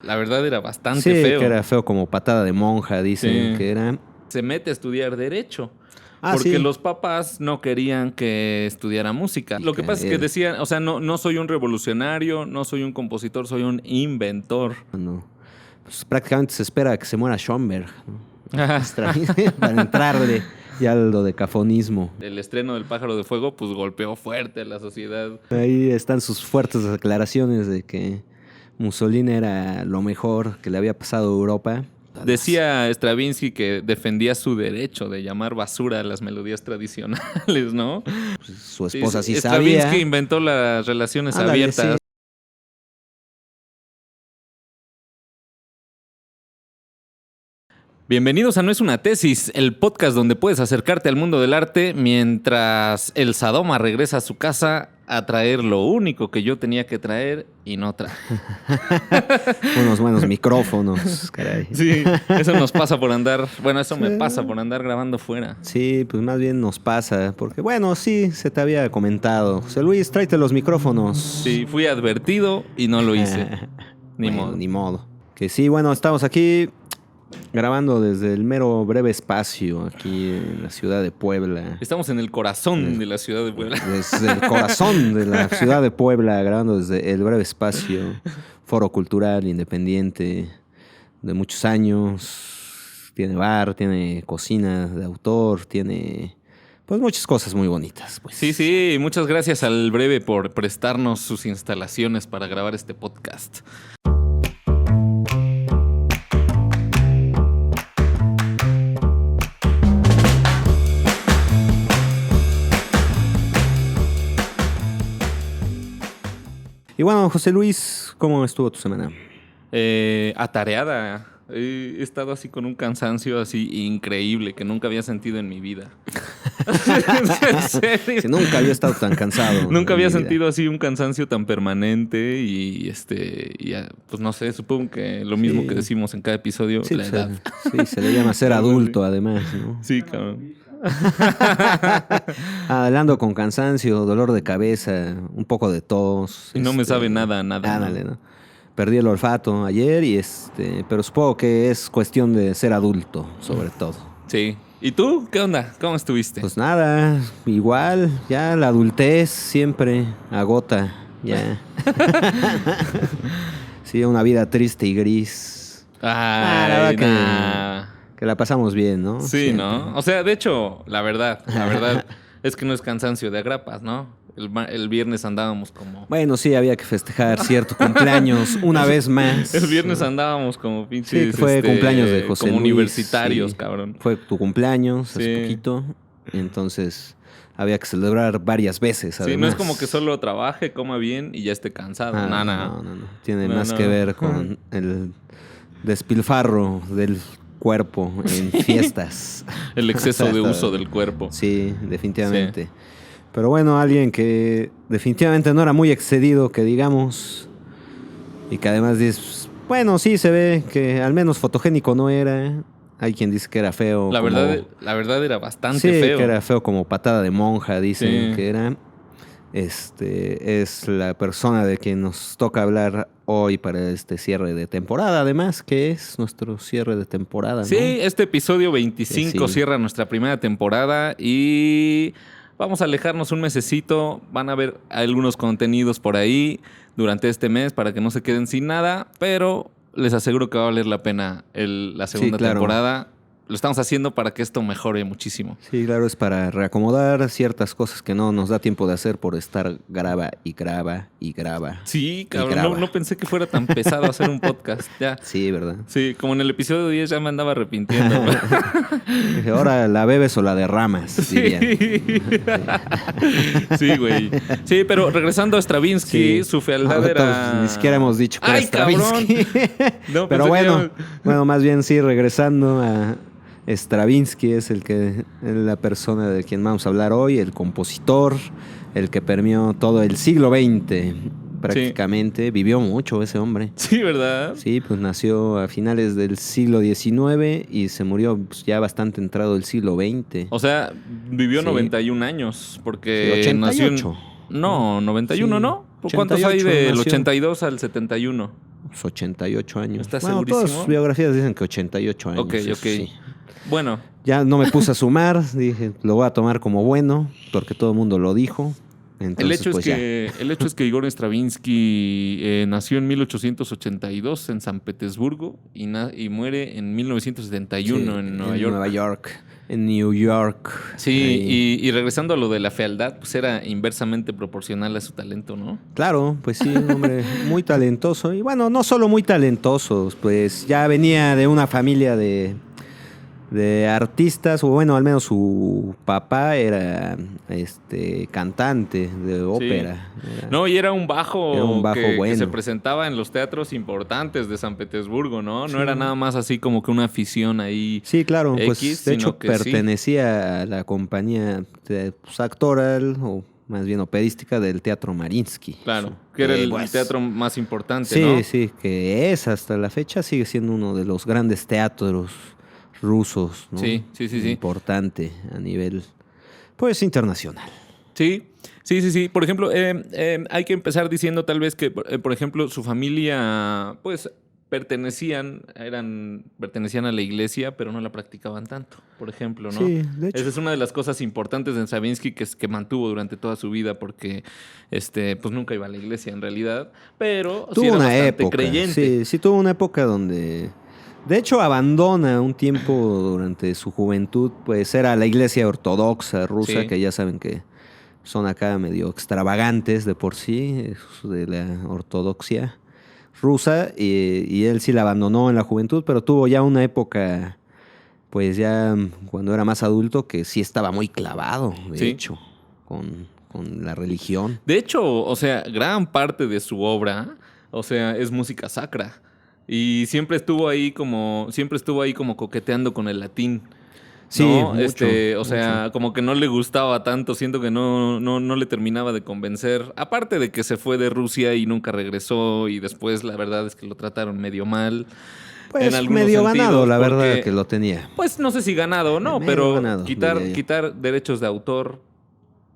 La verdad era bastante Sí, feo. que era feo como patada de monja, dicen Sí. que era. Se mete a estudiar Derecho. Ah, Porque sí. los papás no querían que estudiara música. Lo que pasa es que decían, o sea, no soy un revolucionario, no soy un compositor, soy un inventor. No, pues prácticamente se espera que se muera Schoenberg, ¿no? Para entrarle ya a lo de cafonismo. El estreno del Pájaro de Fuego, pues golpeó fuerte a la sociedad. Ahí están sus fuertes declaraciones de que Mussolini era lo mejor que le había pasado a Europa. Decía Stravinsky que defendía su derecho de llamar basura a las melodías tradicionales, ¿no? Pues, su esposa sí Stravinsky sabía. inventó las relaciones Ándale, abiertas. sí. Bienvenidos a No es una tesis, el podcast donde puedes acercarte al mundo del arte mientras el Sadoma regresa a su casa a traer lo único que yo tenía que traer y no traje. Unos buenos micrófonos, caray. Sí, eso nos pasa por andar, bueno, eso me pasa por andar grabando fuera. Sí, pues más bien nos pasa, porque bueno, sí, se te había comentado. José Luis, tráete los micrófonos. Sí, fui advertido y no lo hice. Ni Bueno, modo. ni modo. Que sí, bueno, estamos aquí grabando desde el mero breve espacio, aquí en la ciudad de Puebla. Estamos en el corazón de la ciudad de Puebla. Desde el corazón de la ciudad de Puebla, grabando desde el breve espacio, foro cultural independiente de muchos años. Tiene bar, tiene cocina de autor, tiene pues muchas cosas muy bonitas. Pues. Sí, muchas gracias al Breve por prestarnos sus instalaciones para grabar este podcast. Y bueno, José Luis, ¿cómo estuvo tu semana? Atareada. He estado así con un cansancio así increíble que nunca había sentido en mi vida. ¿En serio? Sí, nunca había estado tan cansado. Nunca en había mi vida. sentido así un cansancio tan permanente y pues no sé, supongo que lo mismo que decimos en cada episodio, Sí, la edad. sí, se le llama ser adulto además, ¿no? Sí, cabrón. Hablando con cansancio, dolor de cabeza, un poco de tos. Y no me sabe nada. Ándale, ¿no? ¿no? Perdí el olfato ayer pero supongo que es cuestión de ser adulto, sobre todo. Sí. ¿Y tú? ¿Qué onda? ¿Cómo estuviste? Pues nada, igual, ya la adultez siempre agota, ya. Sí, una vida triste y gris. Ay, la verdad nah. que la pasamos bien, ¿no? Sí, Siempre. ¿no? O sea, de hecho, la verdad es que no es cansancio de agrapas, ¿no? El viernes andábamos como... Bueno, sí, había que festejar cierto cumpleaños una vez más. El viernes andábamos como pinches... Sí, que fue cumpleaños de José como Luis, universitarios, sí. cabrón. Fue tu cumpleaños hace Sí. poquito, entonces había que celebrar varias veces, Sí, además. no es como que solo trabaje, coma bien y ya esté cansado. No. Tiene No, más no. que ver con el despilfarro del cuerpo en fiestas. El exceso de uso del cuerpo. Sí, definitivamente. Pero bueno, alguien que definitivamente no era muy excedido, que digamos, y que además dices, bueno, sí se ve que al menos fotogénico no era. Hay quien dice que era feo. La verdad era bastante sí, feo. que era feo como patada de monja, dicen Sí. que era. Es la persona de quien nos toca hablar hoy para este cierre de temporada, además, que es nuestro cierre de temporada, ¿no? Sí, este episodio 25 Sí. cierra nuestra primera temporada y vamos a alejarnos un mesecito. Van a haber algunos contenidos por ahí durante este mes para que no se queden sin nada, pero les aseguro que va a valer la pena la segunda claro. temporada. Lo estamos haciendo para que esto mejore muchísimo. Sí, claro, es para reacomodar ciertas cosas que no nos da tiempo de hacer por estar graba. Sí, Y cabrón, graba. no pensé que fuera tan pesado hacer un podcast. Ya. Sí, ¿verdad? Sí, como en el episodio 10 ya me andaba arrepintiendo. Dije, ahora la bebes o la derramas, dirían. Sí, güey. Sí, pero regresando a Stravinsky, su fealdad Ahorita, era... pues, ni siquiera hemos dicho que era ¡Ay, Stravinsky. No, Pero pensé bueno, más bien sí, regresando a Stravinsky, es la persona de quien vamos a hablar hoy, el compositor, el que permeó todo el siglo XX prácticamente. Sí. Vivió mucho ese hombre. Sí, ¿verdad? Sí, pues nació a finales del siglo XIX y se murió pues, ya bastante entrado el siglo XX. O sea, vivió 91 años, porque 88. nació... No, 91, sí. ¿no? ¿Cuántos hay del nació. 82 al 71? Unos 88 años. ¿Estás bueno, segurísimo? todas sus biografías dicen que 88 años. Ok. Sí. Bueno, Ya no me puse a sumar, dije, lo voy a tomar como bueno, porque todo el mundo lo dijo. Entonces, el hecho es que Igor Stravinsky nació en 1882 en San Petersburgo y muere en 1971 en Nueva York. Nueva York. En New York. Sí, y regresando a lo de la fealdad, pues era inversamente proporcional a su talento, ¿no? Claro, pues sí, un hombre muy talentoso. Y bueno, no solo muy talentoso, pues ya venía de una familia de artistas, o bueno, al menos su papá era cantante de ópera. No, y era un bajo, que bueno. se presentaba en los teatros importantes de San Petersburgo, ¿no? Sí. No era nada más así como que una afición ahí. Sí, claro, X, pues de hecho que pertenecía a la compañía actoral, o más bien operística, del Teatro Mariinsky. Claro, que era el teatro más importante, sí, ¿no? Sí, que es hasta la fecha sigue siendo uno de los grandes teatros rusos, ¿no? Sí. Importante a nivel, pues, internacional. Sí. Por ejemplo, hay que empezar diciendo tal vez que, por ejemplo, su familia, pues, pertenecían a la iglesia, pero no la practicaban tanto, por ejemplo, ¿no? Sí, de hecho. Esa es una de las cosas importantes de Stravinsky que mantuvo durante toda su vida, porque, pues, nunca iba a la iglesia en realidad, pero sí Tuvo era una bastante época, creyente. sí, tuvo una época donde, de hecho, abandona un tiempo durante su juventud, pues era la iglesia ortodoxa rusa, Sí. que ya saben que son acá medio extravagantes de por sí, de la ortodoxia rusa, y él sí la abandonó en la juventud, pero tuvo ya una época, pues ya cuando era más adulto, que sí estaba muy clavado, de Sí. hecho, con la religión. De hecho, o sea, gran parte de su obra, o sea, es música sacra. Y siempre estuvo ahí como coqueteando con el latín. Sí, ¿No? mucho, O sea, como que no le gustaba tanto, siento que no le terminaba de convencer. Aparte de que se fue de Rusia y nunca regresó, y después la verdad es que lo trataron medio mal. Pues en algunos medio sentidos, ganado, la verdad, porque, que lo tenía. pues no sé si ganado o no, Medio pero ganado, diría yo. quitar derechos de autor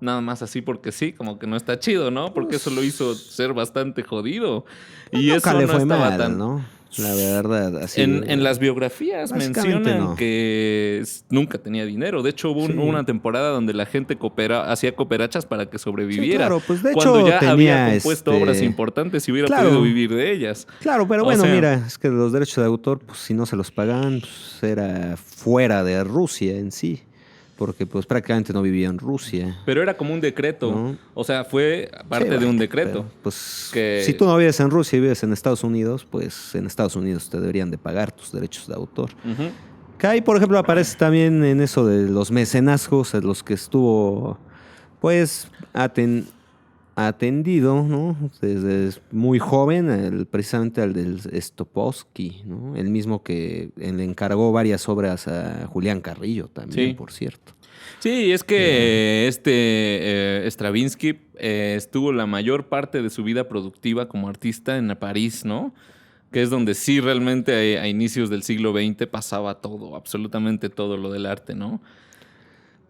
nada más así porque sí, como que no está chido, ¿no? Porque eso lo hizo ser bastante jodido. Y Nunca eso le no fue estaba mal, tan... ¿no? La verdad, así. En las biografías Básicamente mencionan no. que nunca tenía dinero. De hecho, hubo Sí. una temporada donde la gente hacía cooperachas para que sobreviviera. Sí, claro, pues de cuando hecho ya tenía, había compuesto obras importantes y hubiera claro. podido vivir de ellas. Claro, pero O bueno, sea, mira, es que los derechos de autor, pues si no se los pagaban, pues era fuera de Rusia en sí, porque pues prácticamente no vivía en Rusia. pero era como un decreto. ¿No? O sea, fue parte Sí, de bueno, un decreto. pero, pues que- si tú no vives en Rusia y vives en Estados Unidos, pues en Estados Unidos te deberían de pagar tus derechos de autor. Ujú. Que ahí, por ejemplo, aparece también en eso de los mecenazgos, en los que estuvo, pues, atendido, ¿no? Desde muy joven, precisamente al del Stokowski, ¿no? El mismo que le encargó varias obras a Julián Carrillo también, Sí. por cierto. Sí, es que Stravinsky estuvo la mayor parte de su vida productiva como artista en París, ¿no? Que es donde sí realmente a inicios del siglo XX pasaba todo, absolutamente todo lo del arte, ¿no?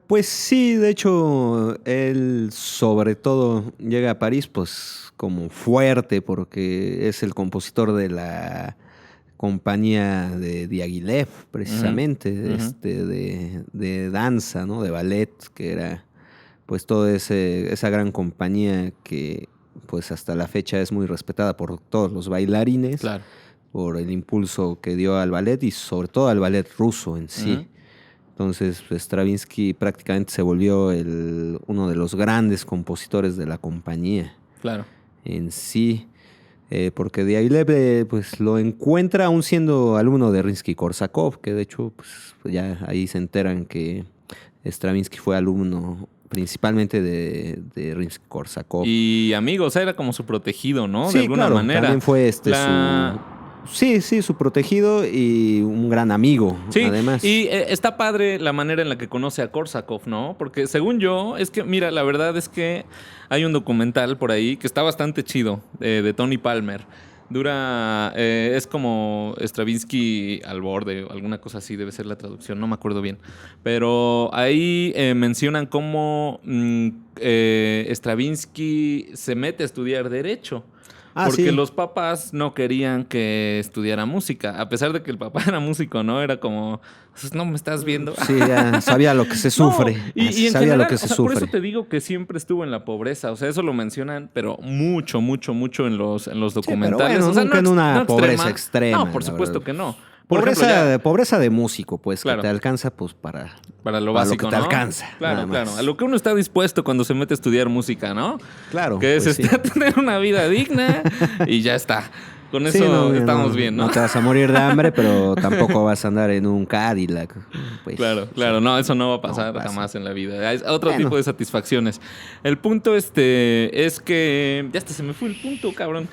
Pues sí, de hecho, él sobre todo llega a París, pues como fuerte, porque es el compositor de la compañía de Diaghilev, precisamente, Ujú. de danza, ¿no? De ballet, que era pues toda esa gran compañía que pues hasta la fecha es muy respetada por todos los bailarines, Claro. por el impulso que dio al ballet y sobre todo al ballet ruso en sí. Ujú. Entonces, pues, Stravinsky prácticamente se volvió uno de los grandes compositores de la compañía Claro. en sí. Porque Diaghilev pues, lo encuentra aún siendo alumno de Rimsky-Korsakov, que de hecho pues, ya ahí se enteran que Stravinsky fue alumno principalmente de Rimsky-Korsakov. Y amigo, o sea, era como su protegido, ¿no? Sí, de alguna claro, manera. también fue La- su protegido y un gran amigo, Sí, además. y está padre la manera en la que conoce a Korsakov, ¿no? Porque según yo, es que, mira, la verdad es que hay un documental por ahí que está bastante chido, de Tony Palmer. Es como Stravinsky al borde, o alguna cosa así, debe ser la traducción, no me acuerdo bien. Pero ahí mencionan cómo Stravinsky se mete a estudiar Derecho. porque sí. los papás no querían que estudiara música, a pesar de que el papá era músico, ¿no? Era como, no me estás viendo. Sí, ya sabía lo que se No, sufre. y en Sabía general, lo que se o sea, por eso sufre. te digo que siempre estuvo en la pobreza. O sea, eso lo mencionan, pero mucho, mucho, mucho en los Sí, pero documentales. bueno, O sea, nunca en una no pobreza extrema. No, por la supuesto verdad. que no. Por ejemplo, Pobreza de músico, pues, Claro. que te alcanza, pues, para para lo para básico, lo que te ¿no? alcanza. Claro, nada más. claro. A lo que uno está dispuesto cuando se mete a estudiar música, ¿no? Claro, Que es pues sí. tener una vida digna y ya está. Con Sí, eso estamos bien, ¿no? No te vas a morir de hambre, pero tampoco vas a andar en un Cadillac. Pues, Claro, claro, no, eso no va a pasar pasa. jamás en la vida. Es otro Bueno. tipo de satisfacciones. El punto es que ya hasta se me fue el punto, cabrón.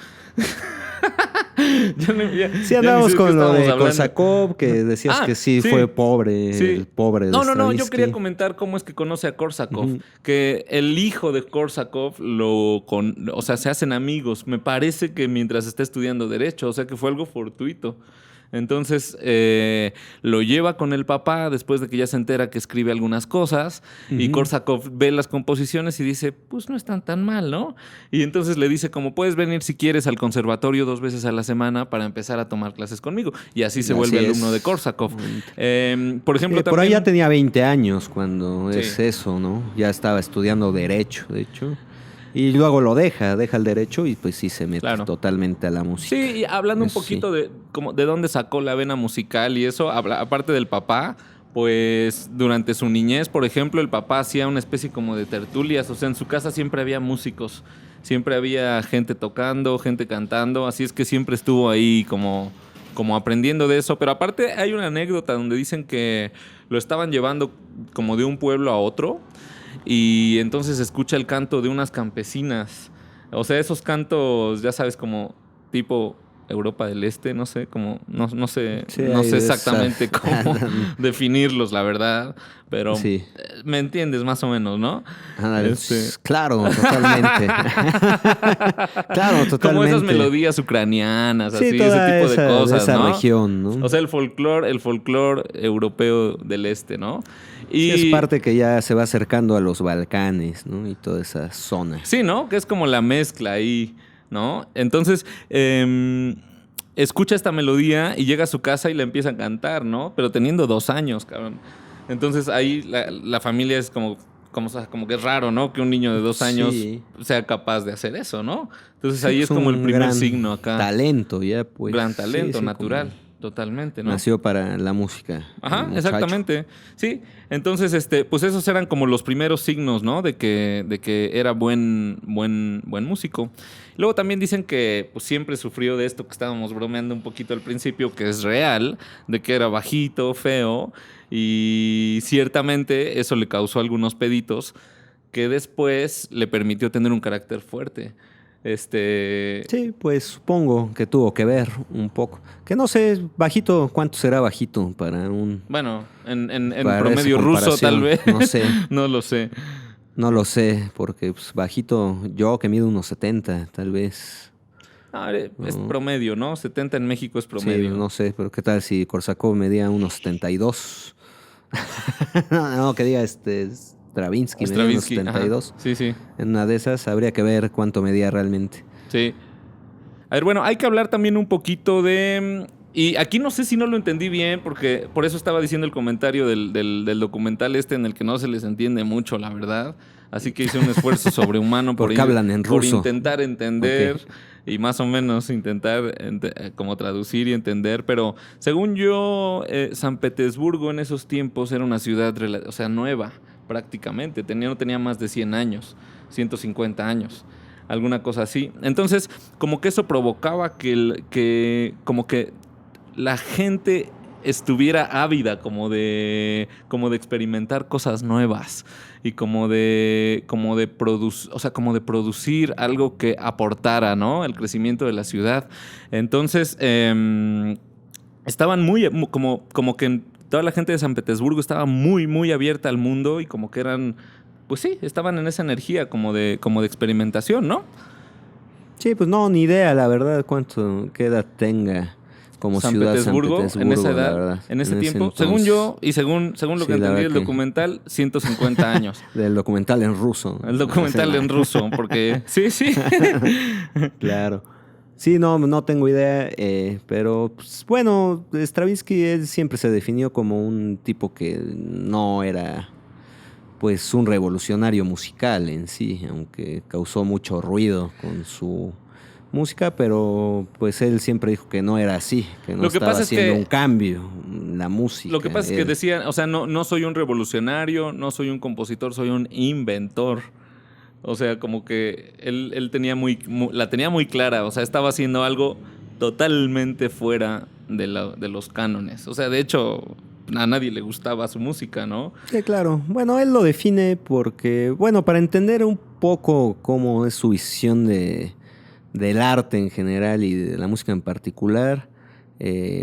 Sí, andábamos con lo de Korsakov, Korsakov, que decías que sí, fue pobre, sí. el pobre de No, yo Stravinsky. quería comentar cómo es que conoce a Korsakov. Ujú. Que el hijo de Korsakov o sea, se hacen amigos. Me parece que mientras está estudiando Derecho, o sea que fue algo fortuito. Entonces lo lleva con el papá después de que ya se entera que escribe algunas cosas y Ujú. Korsakov ve las composiciones y dice, pues no están tan mal, ¿no? Y entonces le dice, como puedes venir si quieres al conservatorio 2 veces a la semana para empezar a tomar clases conmigo. Y así se Así vuelve es. alumno de Korsakov. Por ejemplo, Por ahí también... ya tenía 20 años cuando Sí. es eso, ¿no? Ya estaba estudiando Derecho, de hecho. Y luego lo deja el Derecho y pues sí se mete Claro. totalmente a la música. Sí, y hablando un Eso poquito sí. de dónde sacó la vena musical y eso, aparte del papá, pues durante su niñez, por ejemplo, el papá hacía una especie como de tertulias, o sea, en su casa siempre había músicos, siempre había gente tocando, gente cantando, así es que siempre estuvo ahí como aprendiendo de eso, pero aparte hay una anécdota donde dicen que lo estaban llevando como de un pueblo a otro y entonces escucha el canto de unas campesinas. O sea, esos cantos, ya sabes, como tipo Europa del Este, no sé, como, no sé, Sí, no hay sé de exactamente esas. cómo definirlos, la verdad, pero Sí. me entiendes más o menos, ¿no? Ándale, Este- Claro, totalmente. Claro, totalmente. Como esas melodías ucranianas, Sí, así, toda ese tipo de cosas, esa ¿no? región, ¿no? O sea, el folclore europeo del este, ¿no? Sí, es Y parte que ya se va acercando a los Balcanes, ¿no? Y toda esa zona. sí, ¿no? Que es como la mezcla ahí, ¿no? Entonces, escucha esta melodía y llega a su casa y la empieza a cantar, ¿no? Pero teniendo 2 años, cabrón. Entonces ahí la familia es como que es raro, ¿no? Que un niño de 2 años Sí. sea capaz de hacer eso, ¿no? Entonces Sí, ahí pues es como el un primer gran signo acá. Talento, ya, pues. Gran Sí, talento, sí, natural, como totalmente, ¿no? nació para la música. Ajá, el muchacho. exactamente. Sí, entonces, pues esos eran como los primeros signos, ¿no? De que era buen músico. Luego también dicen que pues, siempre sufrió de esto que estábamos bromeando un poquito al principio, que es real, de que era bajito, feo, y ciertamente eso le causó algunos peditos que después le permitió tener un carácter fuerte. Sí, pues supongo que tuvo que ver un poco. Que no sé, bajito, ¿cuánto será bajito para un... Bueno, en para promedio esa ruso tal comparación? vez. No sé. No lo sé. No lo sé, porque pues, bajito, yo que mido unos 70, tal vez. Ah, es No. promedio, ¿no? 70 en México es promedio. Sí, no sé, pero ¿qué tal si Korsakov medía unos 72? No, que diga Stravinsky medía unos Stravinsky, ajá. 72. Sí, sí, En una de esas habría que ver cuánto medía realmente. sí. A ver, bueno, hay que hablar también un poquito de... Y aquí no sé si no lo entendí bien, porque por eso estaba diciendo el comentario del documental en el que no se les entiende mucho, la verdad. Así que hice un esfuerzo sobrehumano Porque hablan en por ruso. intentar entender Ok. y más o menos intentar como traducir y entender. Pero según yo, San Petersburgo en esos tiempos era una ciudad, o sea, nueva prácticamente. No tenía más de 100 años, 150 años. Alguna cosa así. Entonces, como que eso provocaba que como que la gente estuviera ávida como de experimentar cosas nuevas y como de producir algo que aportara, ¿no? El crecimiento de la ciudad. Entonces, estaban como que toda la gente de San Petersburgo estaba muy, muy abierta al mundo y como que eran, pues sí, estaban en esa energía como de experimentación, ¿no? Sí, pues no, ni idea, la verdad, qué edad tenga como San ciudad Petersburgo, en esa la edad, verdad. en ese tiempo, entonces. según yo y según lo que Sí, la entendí verdad del que- documental, 150 años. Del documental en ruso. El documental en ruso, porque sí, sí. Claro. Sí, no tengo idea, pero pues, bueno, Stravinsky él siempre se definió como un tipo que no era pues un revolucionario musical en sí, aunque causó mucho ruido con su música, pero pues él siempre dijo que no era así, que no Lo que estaba pasa es haciendo un que cambio en la Lo que música. pasa es que decían, o sea, no soy un revolucionario, no soy un compositor, soy un inventor. O sea, como que él tenía la tenía muy clara, o sea, estaba haciendo algo totalmente fuera de los cánones. O sea, de hecho, a nadie le gustaba su música, ¿no? Sí, claro. Bueno, él lo define porque, bueno, para entender un poco cómo es su visión del arte en general y de la música en particular,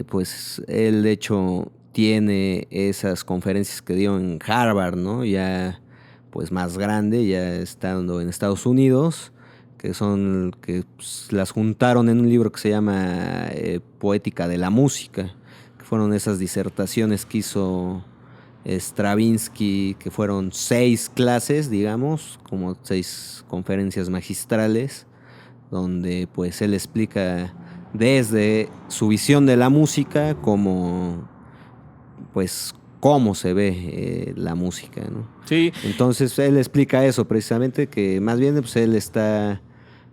pues él de hecho tiene esas conferencias que dio en Harvard, ¿no? Ya pues más grande, ya estando en Estados Unidos, que son que pues, las juntaron en un libro que se llama Poética de la Música, que fueron esas disertaciones que hizo Stravinsky, que fueron 6 clases, digamos, como 6 conferencias magistrales, donde pues él explica desde su visión de la música como pues cómo se ve la música, ¿no? Sí, Entonces él explica eso precisamente, que más bien pues él está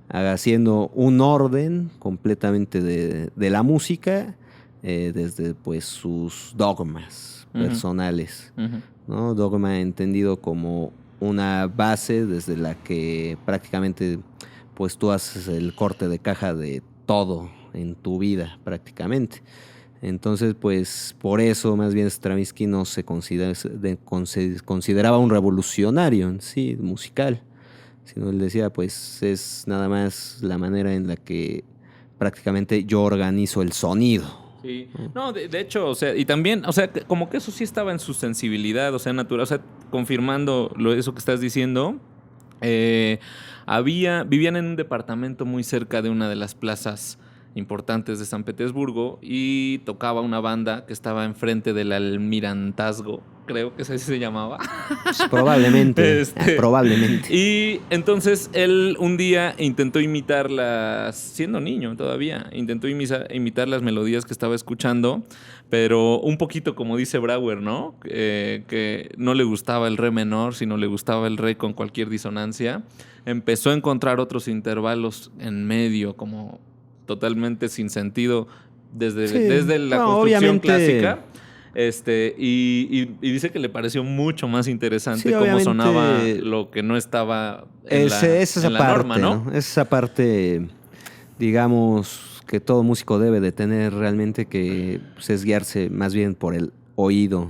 haciendo un orden completamente de la música desde pues sus dogmas personales, ujú. ¿no? Dogma entendido como una base desde la que prácticamente pues tú haces el corte de caja de todo en tu vida prácticamente. Entonces, pues por eso más bien Stravinsky no se consideraba un revolucionario en sí, musical, sino él decía, pues es nada más la manera en la que prácticamente yo organizo el sonido. Sí, no, de hecho, o sea, y también, o sea, como que eso sí estaba en su sensibilidad, o sea, natural, o sea, confirmando eso que estás diciendo, eh, vivían en un departamento muy cerca de una de las plazas importantes de San Petersburgo y tocaba una banda que estaba enfrente del Almirantazgo, creo que así se llamaba. Pues, probablemente, Este, probablemente. y entonces él un día intentó imitarlas, siendo niño todavía, intentó imitar las melodías que estaba escuchando, pero un poquito como dice Brauer, ¿no? Que no le gustaba el re menor, sino le gustaba el re con cualquier disonancia. Empezó a encontrar otros intervalos en medio, como totalmente sin sentido, Sí, desde la bueno, construcción obviamente, clásica. Y dice que le pareció mucho más sí, interesante cómo sonaba obviamente lo que no estaba es esa en la norma, parte, ¿no? ¿no? Es esa parte, digamos, que todo músico debe de tener realmente, que pues, es guiarse más bien por el oído,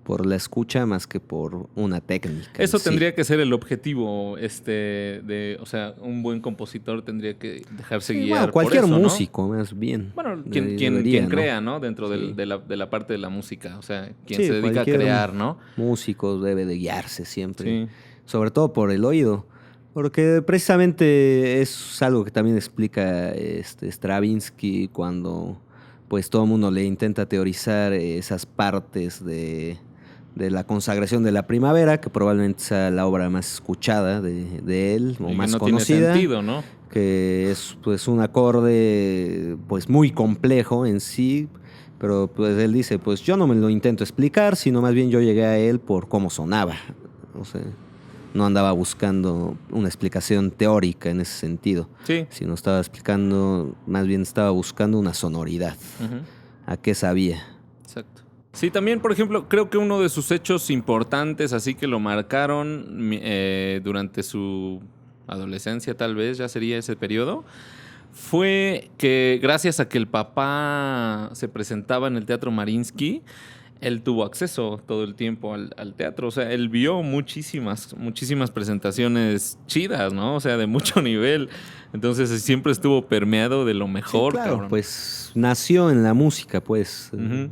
por la escucha, más que por una técnica en Eso sí. tendría que ser el objetivo, o sea, un buen compositor tendría que dejarse Sí, bueno, guiar por cualquier eso, ¿no? músico, más bien, Bueno, quien debería, ¿no? crea, ¿no? Dentro Sí, de la parte de la música, o sea, quien se sí, dedica a cualquier crear, ¿no? músico debe de guiarse siempre, Sí. sobre todo por el oído, porque precisamente es algo que también explica Stravinsky cuando pues todo el mundo le intenta teorizar esas partes de la consagración de la primavera, que probablemente sea la obra más escuchada de él o Y que más no tiene conocida, sentido, ¿no? que es pues un acorde pues muy complejo en sí, pero pues él dice, pues yo no me lo intento explicar, sino más bien yo llegué a él por cómo sonaba. O sea, no andaba buscando una explicación teórica en ese sentido, Sí. sino estaba explicando, más bien estaba buscando una sonoridad. Ujú. ¿A qué sabía? Exacto. Sí, también, por ejemplo, creo que uno de sus hechos importantes, así que lo marcaron durante su adolescencia, tal vez, ya sería ese periodo, fue que gracias a que el papá se presentaba en el Teatro Mariinsky, él tuvo acceso todo el tiempo al teatro. O sea, él vio muchísimas presentaciones chidas, ¿no? O sea, de mucho nivel. Entonces siempre estuvo permeado de lo Sí, mejor, claro, cabrón. pues nació en la música, pues. Ujú.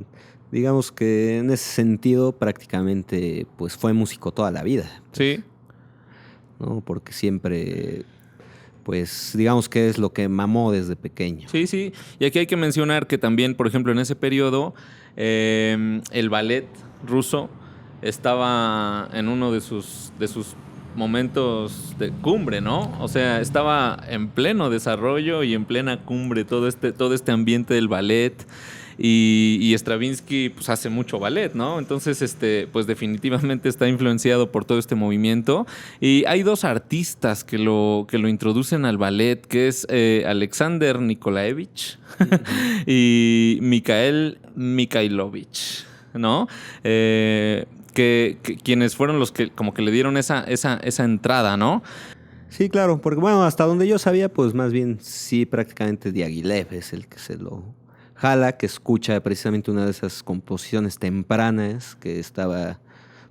Digamos que en ese sentido prácticamente pues fue músico toda la vida, pues, Sí. ¿no? Porque siempre, pues digamos que es lo que mamó desde pequeño. Sí, sí. Y aquí hay que mencionar que también, por ejemplo, en ese periodo, el ballet ruso estaba en uno de sus momentos de cumbre, ¿no? O sea, estaba en pleno desarrollo y en plena cumbre todo este ambiente del ballet. Y Stravinsky pues hace mucho ballet, ¿no? Entonces, pues definitivamente está influenciado por todo este movimiento. Y hay dos artistas que lo introducen al ballet, que es Alexander Nikolaevich y Mikhail Mikhailovich, ¿no? Quienes fueron los que como que le dieron esa entrada, ¿no? Sí, claro, porque bueno, hasta donde yo sabía, pues más bien sí, prácticamente Diaghilev es el que se lo jala, que escucha precisamente una de esas composiciones tempranas que estaba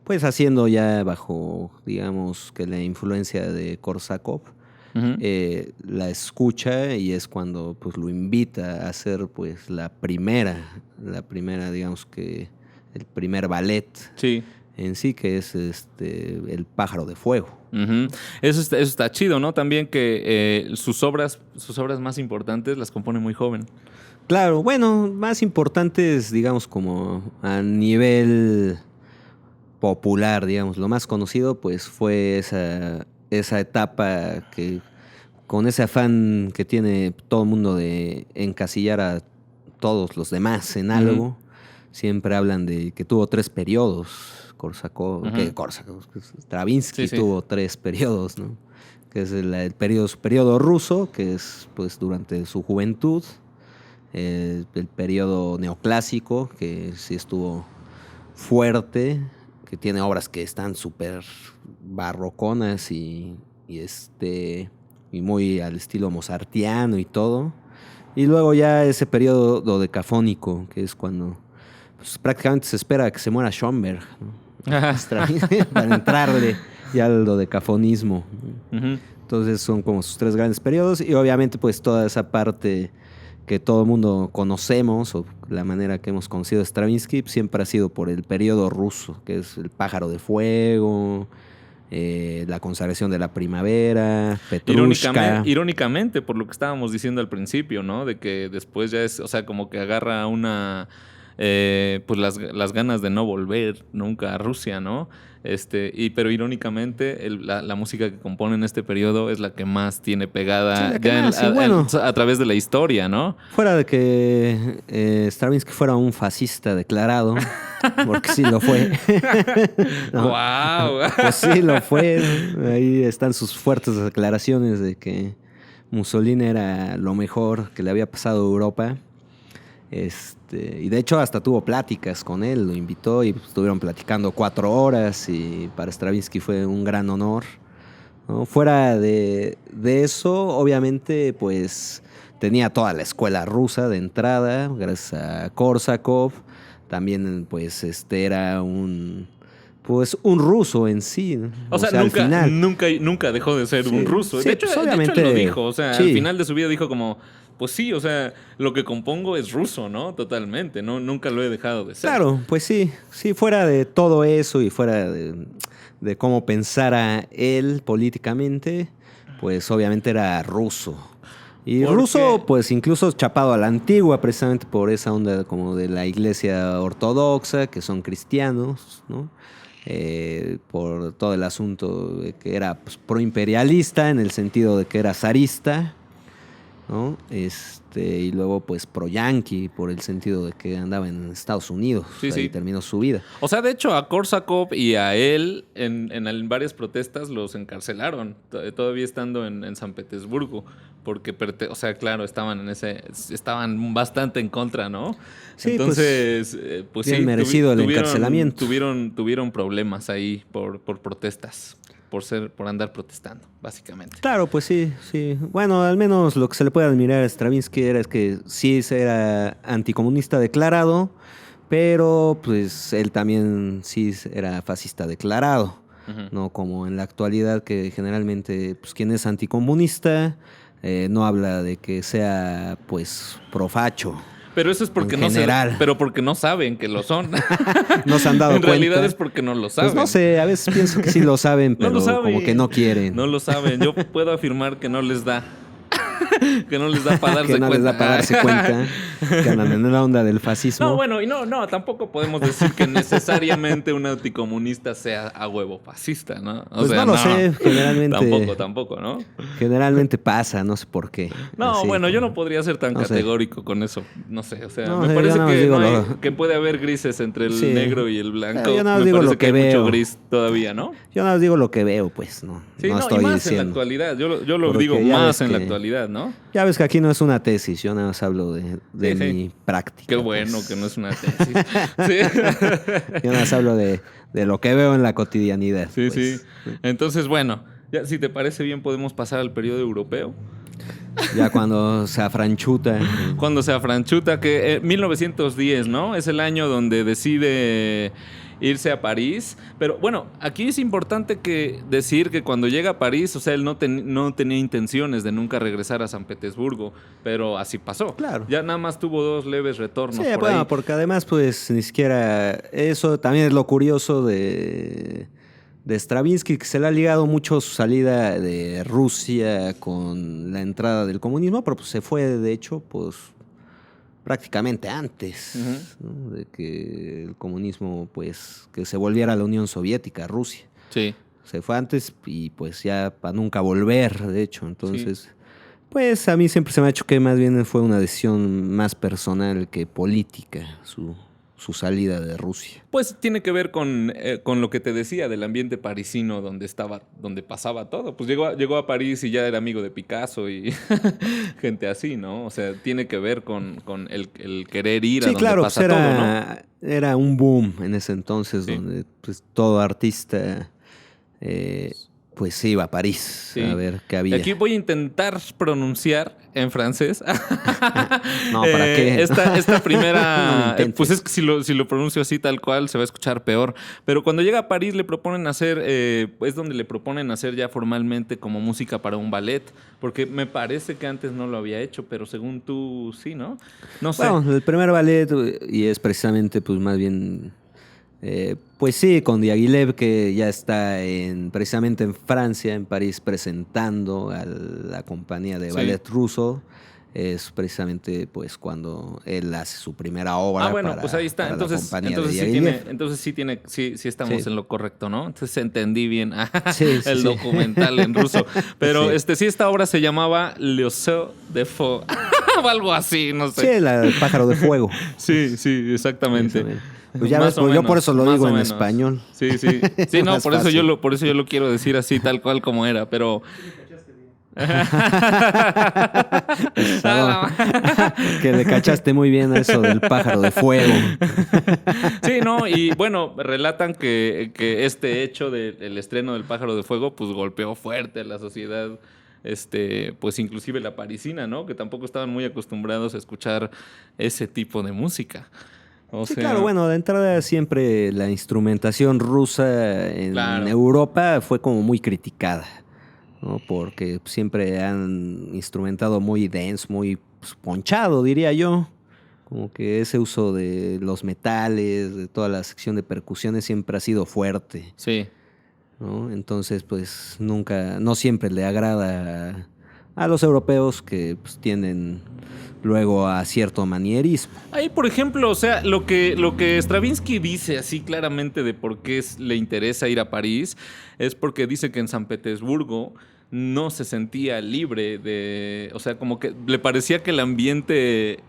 pues haciendo ya bajo, digamos, que la influencia de Korsakov. Uh-huh. La escucha y es cuando pues lo invita a hacer pues la primera, digamos que el primer ballet. Sí. En sí, que es El pájaro de fuego. Uh-huh. Eso está chido, ¿no? También que sus obras más importantes las compone muy joven. Claro, bueno, más importantes, digamos, como a nivel popular, digamos, lo más conocido, pues fue esa etapa que, con ese afán que tiene todo el mundo de encasillar a todos los demás en algo, uh-huh. Siempre hablan de que tuvo 3 periodos. Stravinsky sí. Tuvo 3 periodos, ¿no? Que es el periodo ruso, que es pues durante su juventud, el periodo neoclásico, que sí estuvo fuerte, que tiene obras que están súper barroconas y muy al estilo mozartiano y todo. Y luego ya ese periodo dodecafónico, que es cuando pues, prácticamente se espera que se muera Schoenberg, ¿no? Para entrarle ya al dodecafonismo. Uh-huh. Entonces son como sus 3 grandes periodos y obviamente pues toda esa parte que todo el mundo conocemos o la manera que hemos conocido a Stravinsky siempre ha sido por el periodo ruso, que es El pájaro de fuego, La consagración de la primavera, Petrushka. Irónicamente, por lo que estábamos diciendo al principio, ¿no? De que después ya es, o sea, como que agarra una... pues las ganas de no volver nunca a Rusia, ¿no? Pero irónicamente la música que compone en este periodo es la que más tiene pegada a través de la historia, ¿no? Fuera de que Stravinsky fuera un fascista declarado, porque sí lo fue. ¿No? ¡Wow! Pues sí lo fue. Ahí están sus fuertes declaraciones de que Mussolini era lo mejor que le había pasado a Europa. Y de hecho hasta tuvo pláticas con él, lo invitó y estuvieron platicando 4 horas y para Stravinsky fue un gran honor, ¿no? Fuera de eso, obviamente pues tenía toda la escuela rusa de entrada, gracias a Korsakov, también pues era un ruso en sí, ¿no? O sea nunca dejó de ser un ruso. Sí, de hecho, pues, obviamente, él lo dijo, o sea, sí. Al final de su vida dijo como... Pues sí, o sea, lo que compongo es ruso, ¿no? Totalmente, ¿no? Nunca lo he dejado de ser. Claro, pues sí, fuera de todo eso y fuera de cómo pensara él políticamente, pues obviamente era ruso. Y ruso, pues incluso chapado a la antigua, precisamente por esa onda como de la iglesia ortodoxa, que son cristianos, ¿no? Por todo el asunto de que era pues, proimperialista, en el sentido de que era zarista, ¿no? Y luego pues pro-yanqui por el sentido de que andaba en Estados Unidos. Sí, ahí terminó su vida. O sea, de hecho a Korsakov y a él en varias protestas los encarcelaron, todavía estando en San Petersburgo, porque o sea, claro, estaban bastante en contra, ¿no? Sí, entonces pues bien sí, merecido el encarcelamiento. Tuvieron problemas ahí por protestas. Por andar protestando, básicamente. Claro, pues sí. Bueno, al menos lo que se le puede admirar a Stravinsky es que sí era anticomunista declarado, pero pues él también sí era fascista declarado, uh-huh. No como en la actualidad que generalmente pues quien es anticomunista no habla de que sea pues profacho. Pero eso es porque porque no saben que lo son. No se han dado cuenta. En realidad es porque no lo saben. Pues no sé, a veces pienso que sí lo saben, pero no lo saben. Como que no quieren. No lo saben. Yo puedo afirmar que no les da. que no les da para darse que no cuenta. les da para darse cuenta que andan en la onda del fascismo. No, bueno, y no, tampoco podemos decir que necesariamente un anticomunista sea a huevo fascista, ¿no? O Pues sea, no lo sé, generalmente. Tampoco, ¿no? Generalmente pasa, no sé por qué. No, Así, bueno, yo no podría ser tan no sé. categórico con eso. No sé, o sea, No, me yo parece nada más que, digo no hay- lo- que puede haber grises entre el Sí. negro y el blanco. Yo nada más Me digo parece lo que hay mucho veo. gris todavía, ¿no? Yo nada más digo lo que veo, pues, no. Sí, no y estoy más en la diciendo. actualidad. Yo lo Porque digo ya más ves en la que- actualidad, ¿no? Ya ves que aquí no es una tesis, yo nada más hablo de Sí, sí. mi práctica. Qué bueno pues. que no es una tesis. Sí, Yo nada más hablo de lo que veo en la cotidianidad. sí, pues. sí. Entonces, bueno, ya si te parece bien podemos pasar al periodo europeo. Ya cuando se afranchuta. Cuando se afranchuta, que 1910, ¿no? Es el año donde decide irse a París. Pero bueno, aquí es importante decir que cuando llega a París, o sea, él no tenía intenciones de nunca regresar a San Petersburgo, pero así pasó. Claro. Ya nada más tuvo 2 leves retornos Sí, por bueno, ahí. porque además, pues, ni siquiera... Eso también es lo curioso de Stravinsky, que se le ha ligado mucho su salida de Rusia con la entrada del comunismo, pero pues se fue, de hecho, pues, prácticamente antes, ¿no? De que el comunismo, pues, que se volviera a la Unión Soviética, Rusia. Sí. Se fue antes y pues ya para nunca volver, de hecho. Entonces, pues a mí siempre se me ha hecho que más bien fue una decisión más personal que política su salida de Rusia. Pues tiene que ver con lo que te decía del ambiente parisino donde pasaba todo. Pues llegó a París y ya era amigo de Picasso y gente así, ¿no? O sea, tiene que ver con el querer ir a Sí, donde claro, pasa pues todo, ¿no? era un boom en ese entonces Sí. donde pues todo artista pues iba a París Sí. a ver qué había. Aquí voy a intentar pronunciar en francés. No, ¿para qué? Esta No lo primera, intentes. pues es que si lo pronuncio así tal cual se va a escuchar peor. Pero cuando llega a París le proponen hacer, es donde le proponen hacer ya formalmente como música para un ballet. Porque me parece que antes no lo había hecho, pero según tú sí, ¿no? No sé. Bueno, el primer ballet, y es precisamente, pues más bien, pues sí, con Diaghilev, que ya está precisamente en Francia, en París, presentando a la compañía de Sí. ballet ruso. Es precisamente pues cuando él hace su primera obra. Bueno, pues ahí está. para la Entonces compañía de sí estamos Sí. en lo correcto, ¿no? Entonces entendí bien Sí, sí, el sí. documental en ruso. Pero Sí. sí, esta obra se llamaba Le Oiseau de Feu. O algo así, no Sí, sé. el pájaro de fuego. Sí, exactamente. Pues ya Más ves, o pues yo menos, por eso lo más digo o en menos. español. Sí, sí. Sí, no, Más por eso fácil. yo lo quiero decir así, tal cual como era, pero. Que le cachaste muy bien a eso del pájaro de fuego. Sí, no, y bueno, relatan que este hecho del estreno del Pájaro de Fuego, pues golpeó fuerte a la sociedad, pues inclusive la parisina, ¿no? Que tampoco estaban muy acostumbrados a escuchar ese tipo de música. O Sí, sea, claro, bueno, de entrada siempre la instrumentación rusa en Claro. Europa fue como muy criticada, ¿no? Porque siempre han instrumentado muy dense, muy pues, ponchado, diría yo. Como que ese uso de los metales, de toda la sección de percusiones siempre ha sido fuerte, sí. ¿no? Entonces, pues no siempre le agrada a los europeos que pues, tienen luego a cierto manierismo. Ahí, por ejemplo, o sea, lo que Stravinsky dice así claramente de por qué le interesa ir a París es porque dice que en San Petersburgo no se sentía libre o sea, como que le parecía que el ambiente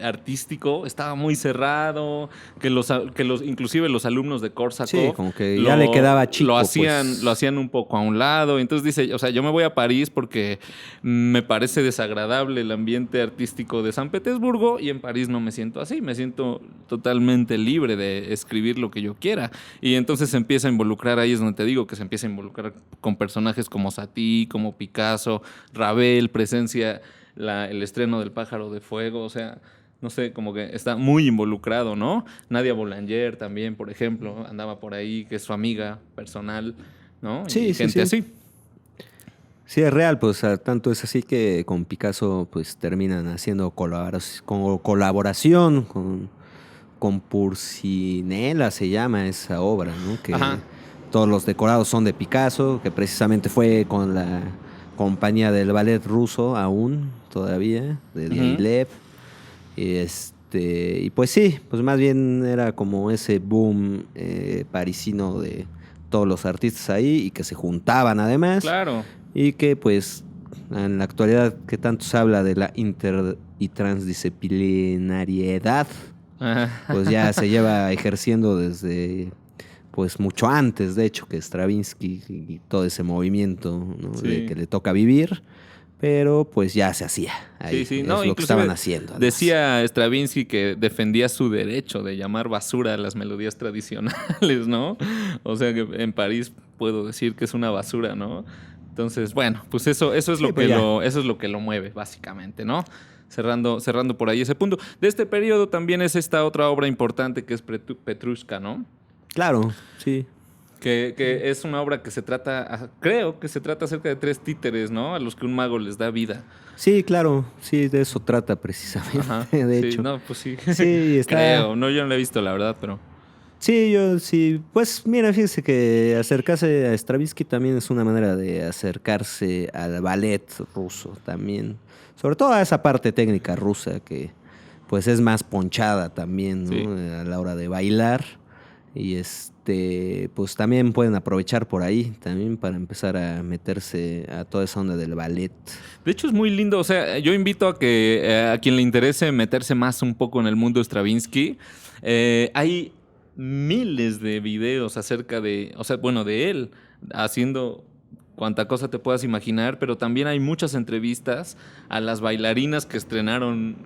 artístico estaba muy cerrado, que inclusive los alumnos de Korsakov Sí, como que ya le quedaba chico, lo pues. hacían un poco a un lado. Entonces dice, o sea, yo me voy a París porque me parece desagradable el ambiente artístico de San Petersburgo y en París no me siento así, me siento totalmente libre de escribir lo que yo quiera. Y entonces se empieza a involucrar, ahí es donde te digo que se empieza a involucrar con personajes como Satie, como Picasso, Ravel, presencia el estreno del Pájaro de Fuego, o sea, no sé, como que está muy involucrado, ¿no? Nadia Boulanger también, por ejemplo, andaba por ahí, que es su amiga personal, ¿no? Sí, y sí, gente sí. así. Sí, es real, pues tanto es así que con Picasso pues terminan haciendo colaboración con Purcinella se llama esa obra, ¿no? Que Ajá. todos los decorados son de Picasso, que precisamente fue con compañía del ballet ruso aún, todavía, de Diaghilev. Y pues sí, pues más bien era como ese boom parisino de todos los artistas ahí y que se juntaban además. Claro. Y que pues en la actualidad que tanto se habla de la inter y transdisciplinariedad, pues ya se lleva ejerciendo desde pues mucho antes, de hecho, que Stravinsky y todo ese movimiento, ¿no? Sí. De que le toca vivir, pero pues ya se hacía ahí. Sí, Es no, lo que estaban haciendo. Además. Decía Stravinsky que defendía su derecho de llamar basura a las melodías tradicionales, ¿no? O sea que en París puedo decir que es una basura, ¿no? Entonces, bueno, pues eso es lo pues eso es lo que lo mueve, básicamente, ¿no? Cerrando por ahí ese punto. De este periodo también es esta otra obra importante que es Petrushka, ¿no? Claro, sí. Que es una obra que creo que se trata acerca de 3 títeres, ¿no? A los que un mago les da vida. Sí, claro, sí, de eso trata precisamente, Ajá, de sí, hecho. no, pues sí. Sí, está... Creo, no, yo no la he visto, la verdad, pero... Sí, yo sí. Pues mira, fíjese que acercarse a Stravinsky también es una manera de acercarse al ballet ruso también. Sobre todo a esa parte técnica rusa que pues es más ponchada también, ¿no? Sí. A la hora de bailar. Y pues también pueden aprovechar por ahí también para empezar a meterse a toda esa onda del ballet. De hecho, es muy lindo. O sea, yo invito a que a quien le interese meterse más un poco en el mundo de Stravinsky, hay miles de videos acerca de, o sea, bueno, de él haciendo cuanta cosa te puedas imaginar, pero también hay muchas entrevistas a las bailarinas que estrenaron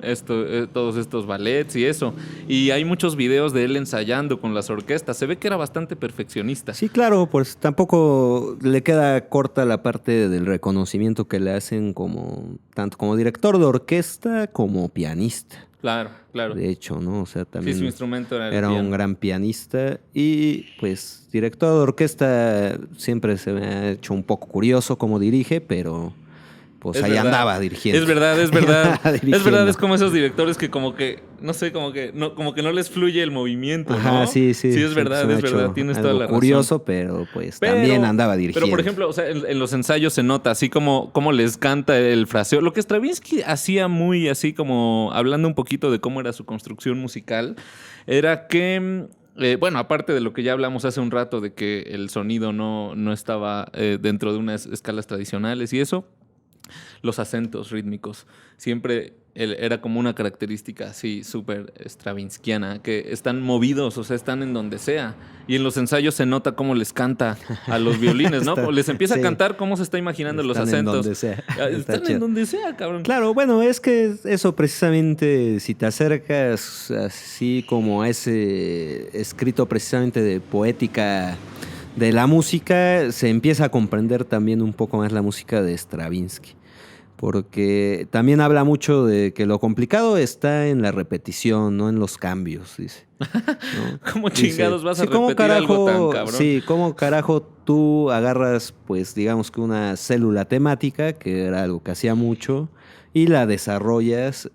todos estos ballets y eso. Y hay muchos videos de él ensayando con las orquestas. Se ve que era bastante perfeccionista. Sí, claro, pues tampoco le queda corta la parte del reconocimiento que le hacen tanto como director de orquesta como pianista. Claro, claro. De hecho, ¿no? O sea, también Sí, su instrumento era el era piano. un gran pianista y pues director de orquesta siempre se me ha hecho un poco curioso cómo dirige, pero pues Es ahí verdad. andaba dirigiendo. Es verdad. Es Dirigiendo. verdad, es como esos directores que como que, no sé, como que no les fluye el movimiento, Ajá, ¿no? sí. Sí, es verdad, tienes toda algo la curioso, razón. pero pues también andaba dirigiendo. Pero, por ejemplo, o sea, en los ensayos se nota así como les canta el fraseo. Lo que Stravinsky hacía muy así como, hablando un poquito de cómo era su construcción musical, era que... bueno, aparte de lo que ya hablamos hace un rato de que el sonido no estaba dentro de unas escalas tradicionales y eso, los acentos rítmicos. Siempre era como una característica así súper stravinskiana, que están movidos, o sea, están en donde sea. Y en los ensayos se nota cómo les canta a los violines, ¿no? Les empieza a cantar cómo se está imaginando los acentos. Están en donde sea, cabrón. Claro, bueno, es que eso precisamente, si te acercas así como a ese escrito precisamente de poética de la música, se empieza a comprender también un poco más la música de Stravinsky. Porque también habla mucho de que lo complicado está en la repetición, no en los cambios, dice. ¿No? ¿Cómo chingados vas a ¿cómo repetir algo tan cabrón? Sí, ¿cómo carajo tú agarras, pues, digamos que una célula temática, que era algo que hacía mucho, y la desarrollas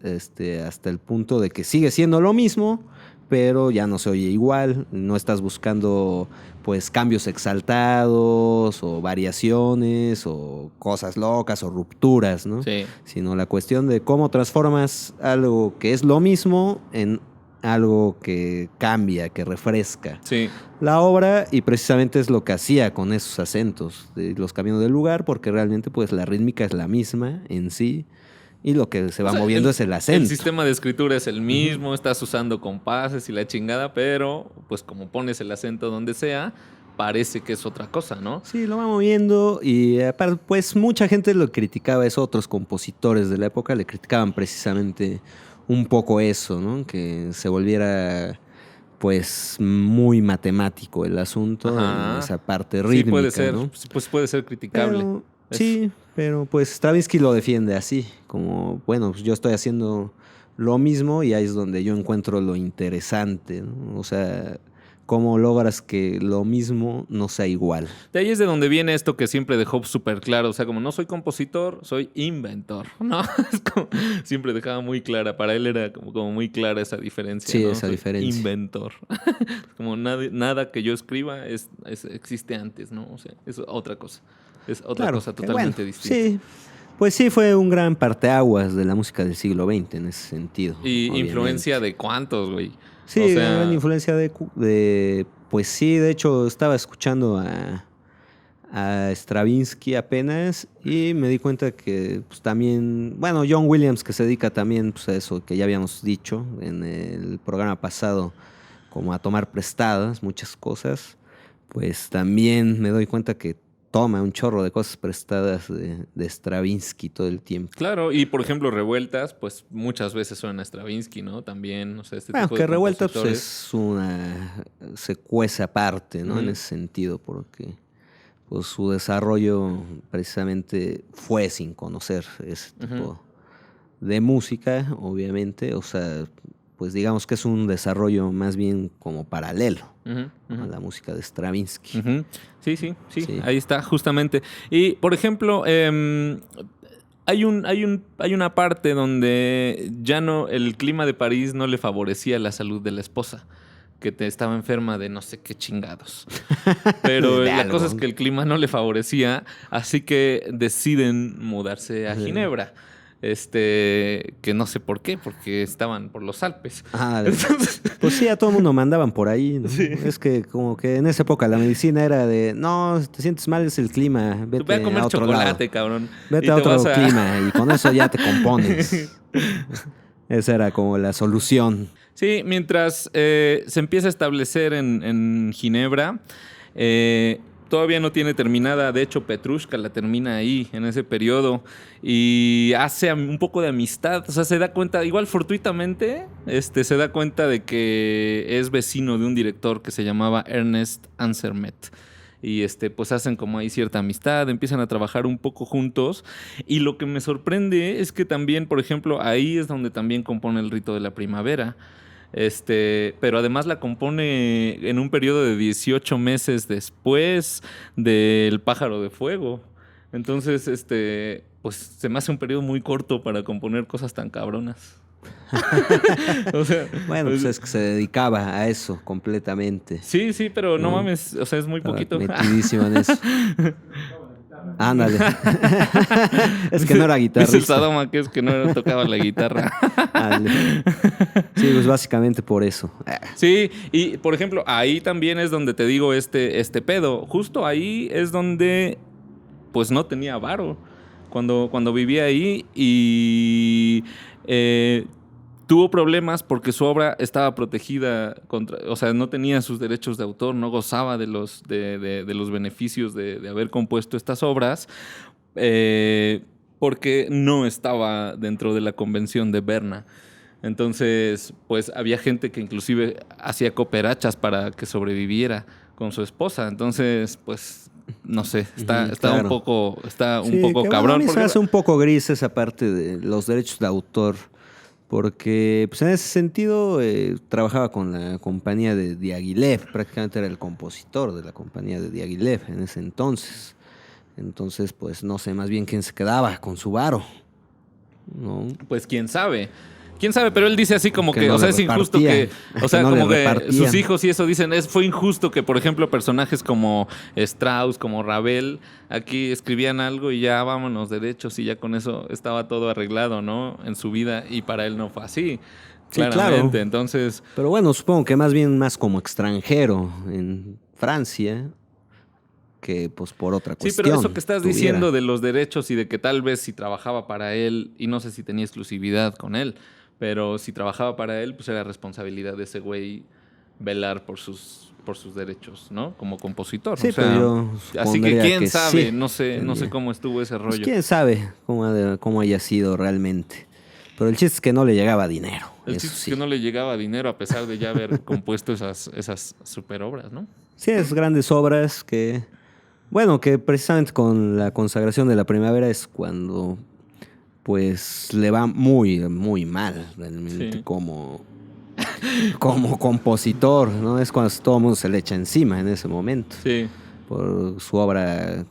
hasta el punto de que sigue siendo lo mismo, pero ya no se oye igual, no estás buscando pues cambios exaltados o variaciones o cosas locas o rupturas, ¿no? Sí. Sino la cuestión de cómo transformas algo que es lo mismo en algo que cambia, que refresca Sí. la obra, y precisamente es lo que hacía con esos acentos, los cambios del lugar, porque realmente pues la rítmica es la misma en sí. Y lo que se va moviendo es el acento. El sistema de escritura es el mismo, estás usando compases y la chingada, pero pues como pones el acento donde sea, parece que es otra cosa, ¿no? Sí, lo va moviendo y pues mucha gente lo criticaba, eso, otros compositores de la época le criticaban precisamente un poco eso, ¿no? Que se volviera pues muy matemático el asunto. Ajá. En esa parte rítmica, sí, puede ser, ¿no? pues puede ser criticable. Pero, sí, pero pues Stravinsky lo defiende así, como, bueno, pues yo estoy haciendo lo mismo y ahí es donde yo encuentro lo interesante, ¿no? O sea, cómo logras que lo mismo no sea igual. De ahí es de donde viene esto que siempre dejó súper claro, o sea, como no soy compositor, soy inventor, ¿no? Es como, siempre dejaba muy clara, para él era como muy clara esa diferencia, sí, ¿no? esa Soy diferencia. Inventor. Como nada que yo escriba existe antes, ¿no? O sea, es otra cosa. es otra Claro, cosa que totalmente bueno, distinta. sí, pues sí fue un gran parteaguas de la música del siglo XX en ese sentido, Y obviamente. influencia de cuántos, güey. O Sí, una gran sea, influencia pues sí, de hecho estaba escuchando a Stravinsky apenas y me di cuenta que pues, también, bueno, John Williams que se dedica también pues, a eso que ya habíamos dicho en el programa pasado, como a tomar prestadas muchas cosas, pues también me doy cuenta que toma un chorro de cosas prestadas de Stravinsky todo el tiempo. claro, y por ejemplo, Revueltas, pues muchas veces suena Stravinsky, ¿no? También, o sea, este Bueno, tipo de que Revuelta pues, compositores. es una secuencia aparte, ¿no? En Ujú, ese sentido, porque pues, su desarrollo precisamente fue sin conocer ese ujú, tipo de música, obviamente. O sea, pues digamos que es un desarrollo más bien como paralelo ujú, a ujú. la música de Stravinsky. Ujú. Sí, sí, sí, Sí. ahí está, justamente. Y, por ejemplo, hay una parte donde ya no, el clima de París no le favorecía la salud de la esposa, que estaba enferma de no sé qué chingados. Pero De la cosa es algo. que el clima no le favorecía, así que deciden mudarse a Sí. Ginebra. Que no sé por qué, porque estaban por los Alpes. Ah, Entonces, pues sí, a todo el mundo mandaban por ahí, ¿no? sí. Es que como que en esa época la medicina era de, no, te sientes mal, es el clima, Tú ve a vete a comer otro lado. chocolate, cabrón. Vete Y a te vas otro a. clima y con eso ya te compones. Esa era como la solución. Sí, mientras se empieza a establecer en Ginebra, todavía no tiene terminada. De hecho, Petrushka la termina ahí, en ese periodo. Y hace un poco de amistad. O sea, se da cuenta, igual fortuitamente, se da cuenta de que es vecino de un director que se llamaba Ernest Ansermet. Y pues hacen como ahí cierta amistad, empiezan a trabajar un poco juntos. Y lo que me sorprende es que también, por ejemplo, ahí es donde también compone el rito de la primavera. Pero además la compone en un periodo de 18 meses después del Pájaro de Fuego. Entonces, pues se me hace un periodo muy corto para componer cosas tan cabronas. O sea, Bueno, pues es que se dedicaba a eso completamente, sí, sí, pero no ¿no? mames, o sea, es muy Estaba poquito. metidísimo en eso. Ándale. Es que Dice, no era dice el guitarrista. Sadoma que es que no tocaba la guitarra. Ándale. Sí, pues básicamente por eso. Sí, y por ejemplo, ahí también es donde te digo este pedo. Justo ahí es donde pues no tenía varo cuando vivía ahí y tuvo problemas porque su obra estaba protegida contra, o sea, no tenía sus derechos de autor, no gozaba de los beneficios de haber compuesto estas obras porque no estaba dentro de la convención de Berna. Entonces, pues había gente que inclusive hacía cooperachas para que sobreviviera con su esposa. Entonces, pues, no sé, Ujú, claro. está un Sí, poco que bueno, a cabrón. mí se me Porque, hace un poco gris esa parte de los derechos de autor, porque pues en ese sentido trabajaba con la compañía de Diaghilev, prácticamente era el compositor de la compañía de Diaghilev en ese entonces. Entonces, pues no sé más bien quién se quedaba con su varo, ¿no? pues, quién sabe. Quién sabe, pero él dice así como Que que, no o le sea, es injusto que, repartían, o que sea, no le como que sus repartían. hijos y eso dicen, fue injusto que, por ejemplo, personajes como Strauss, como Ravel, aquí escribían algo y ya vámonos derechos y ya con eso estaba todo arreglado, ¿no? En su vida y para él no fue así, Sí, claro. claramente. Entonces, Pero bueno, supongo que más bien más como extranjero en Francia que pues por otra sí, pero eso que cuestión estás diciendo tuviera. de los derechos y de que tal vez si trabajaba para él, y no sé si tenía exclusividad con él, pero si trabajaba para él, pues era responsabilidad de ese güey velar por sus derechos, ¿no? Como compositor. O Sí, pues sea, yo así que supondría quién que sí sabe, no sé tenía. cómo estuvo ese Pues rollo. quién sabe cómo haya sido realmente. Pero el chiste es que no le llegaba dinero, El eso chiste es que sí. no le llegaba dinero a pesar de ya haber compuesto esas super obras, ¿no? Sí, es grandes obras que, bueno, que precisamente con la consagración de la primavera es cuando pues le va muy, muy mal realmente Sí, como compositor, ¿no? Es cuando todo el mundo se le echa encima en ese momento sí. por su obra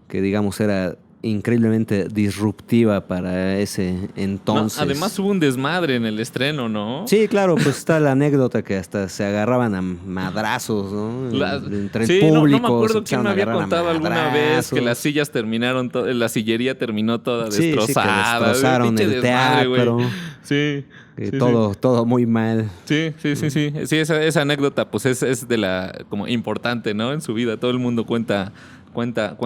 que digamos era increíblemente disruptiva para ese entonces. No, además hubo un desmadre en el estreno, ¿no? Sí, claro, pues está la anécdota que hasta se agarraban a madrazos, ¿no? Entre el sí, público. No me acuerdo quién me había empezaron a contado agarrar a alguna vez que madrazos. las sillas terminaron, la sillería terminó toda Sí, destrozada. que destrozaron Pinche el desmadre, güey. teatro. Sí. Sí, Todo muy mal. Sí. Sí, esa anécdota pues es de la como importante, ¿no? En su vida. Todo el mundo cuenta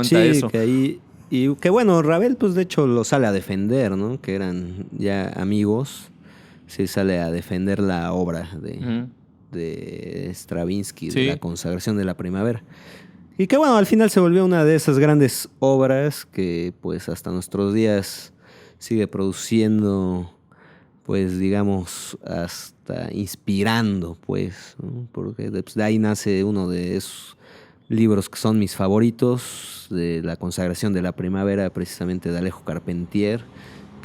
Sí, eso. que ahí... Y que bueno, Ravel pues de hecho lo sale a defender, ¿no? Que eran ya amigos. Sí sale a defender la obra Ujú. de Stravinsky, Sí. de la consagración de la primavera. Y que bueno, al final se volvió una de esas grandes obras que pues hasta nuestros días sigue produciendo, pues digamos, hasta inspirando, pues, ¿no? Porque de ahí nace uno de esos libros que son mis favoritos, de la consagración de la primavera, precisamente de Alejo Carpentier,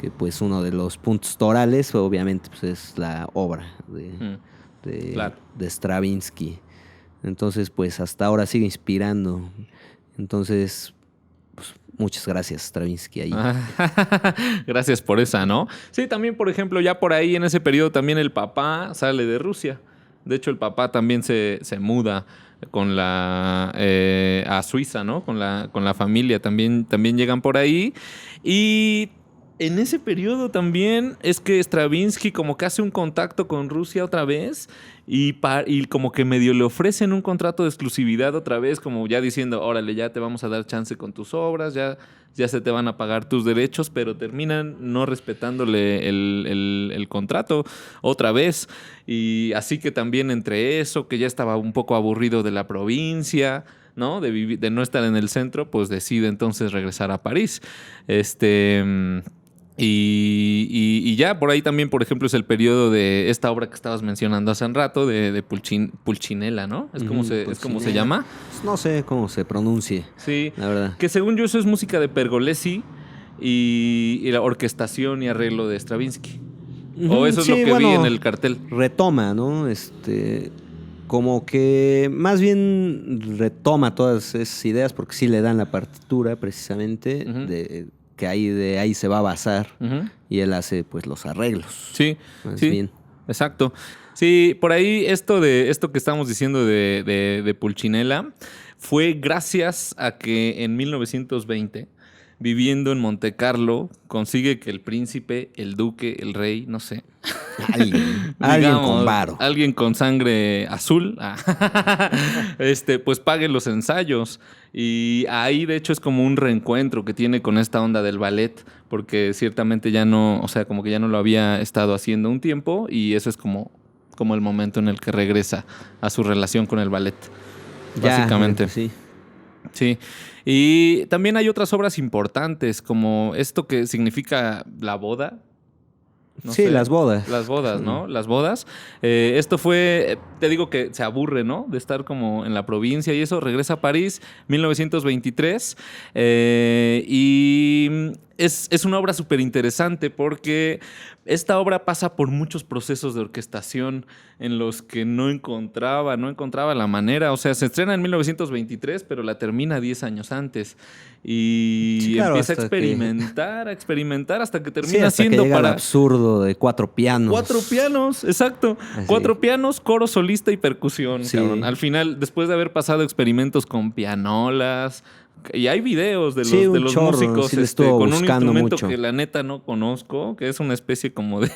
que pues uno de los puntos torales, obviamente, pues es la obra Claro. de Stravinsky. Entonces, pues hasta ahora sigue inspirando. Entonces, pues, muchas gracias, Stravinsky, ahí. Gracias por esa, ¿no? Sí, también, por ejemplo, ya por ahí en ese periodo también el papá sale de Rusia. De hecho, el papá también se muda con a Suiza, ¿no? Con la familia. También llegan por ahí. Y en ese periodo también es que Stravinsky como que hace un contacto con Rusia otra vez y como que medio le ofrecen un contrato de exclusividad otra vez, como ya diciendo, órale, ya te vamos a dar chance con tus obras, ya se te van a pagar tus derechos, pero terminan no respetándole el contrato otra vez. Y así que también entre eso, que ya estaba un poco aburrido de la provincia, ¿no? De no estar en el centro, pues decide entonces regresar a París. Y ya por ahí también, por ejemplo, es el periodo de esta obra que estabas mencionando hace un rato, de Pulcinella, ¿no? Es como se llama. Pues no sé cómo se pronuncie, Sí, la verdad. que según yo eso es música de Pergolesi y la orquestación y arreglo de Stravinsky. O eso es Sí, lo que vi bueno, en el cartel. retoma, ¿no? Como que más bien retoma todas esas ideas porque sí le dan la partitura precisamente Ujú. que de ahí se va a basar Ujú. y él hace pues los arreglos. Sí, Más sí, bien. exacto. Sí, por ahí esto que estábamos diciendo de Pulcinella fue gracias a que en 1920, viviendo en Monte Carlo, consigue que el príncipe, el duque, el rey, no sé, Alguien digamos, con varo. alguien con sangre azul, pues pague los ensayos. Y ahí, de hecho, es como un reencuentro que tiene con esta onda del ballet, porque ciertamente ya no, o sea, como que ya no lo había estado haciendo un tiempo, y eso es como el momento en el que regresa a su relación con el ballet, básicamente. Sí. Sí. Y también hay otras obras importantes, como esto que significa la boda. No Sí, sé. las bodas. Las bodas, ¿no? Las bodas. Esto fue, te digo que se aburre, ¿no? De estar como en la provincia y eso. Regresa a París, 1923. Y es una obra súper interesante porque esta obra pasa por muchos procesos de orquestación en los que no encontraba la manera. O sea, se estrena en 1923, pero la termina 10 años antes. Y Sí, claro, empieza hasta a experimentar hasta que Sí, termina hasta que siendo llega al para absurdo de 4 pianos. 4 pianos, exacto. Así. 4 pianos, coro solista y percusión, Sí. cabrón. Al final, después de haber pasado experimentos con pianolas, y hay videos de Sí, un los chorro, músicos sí le estuvo con un buscando instrumento mucho. que la neta no conozco, que es una especie como de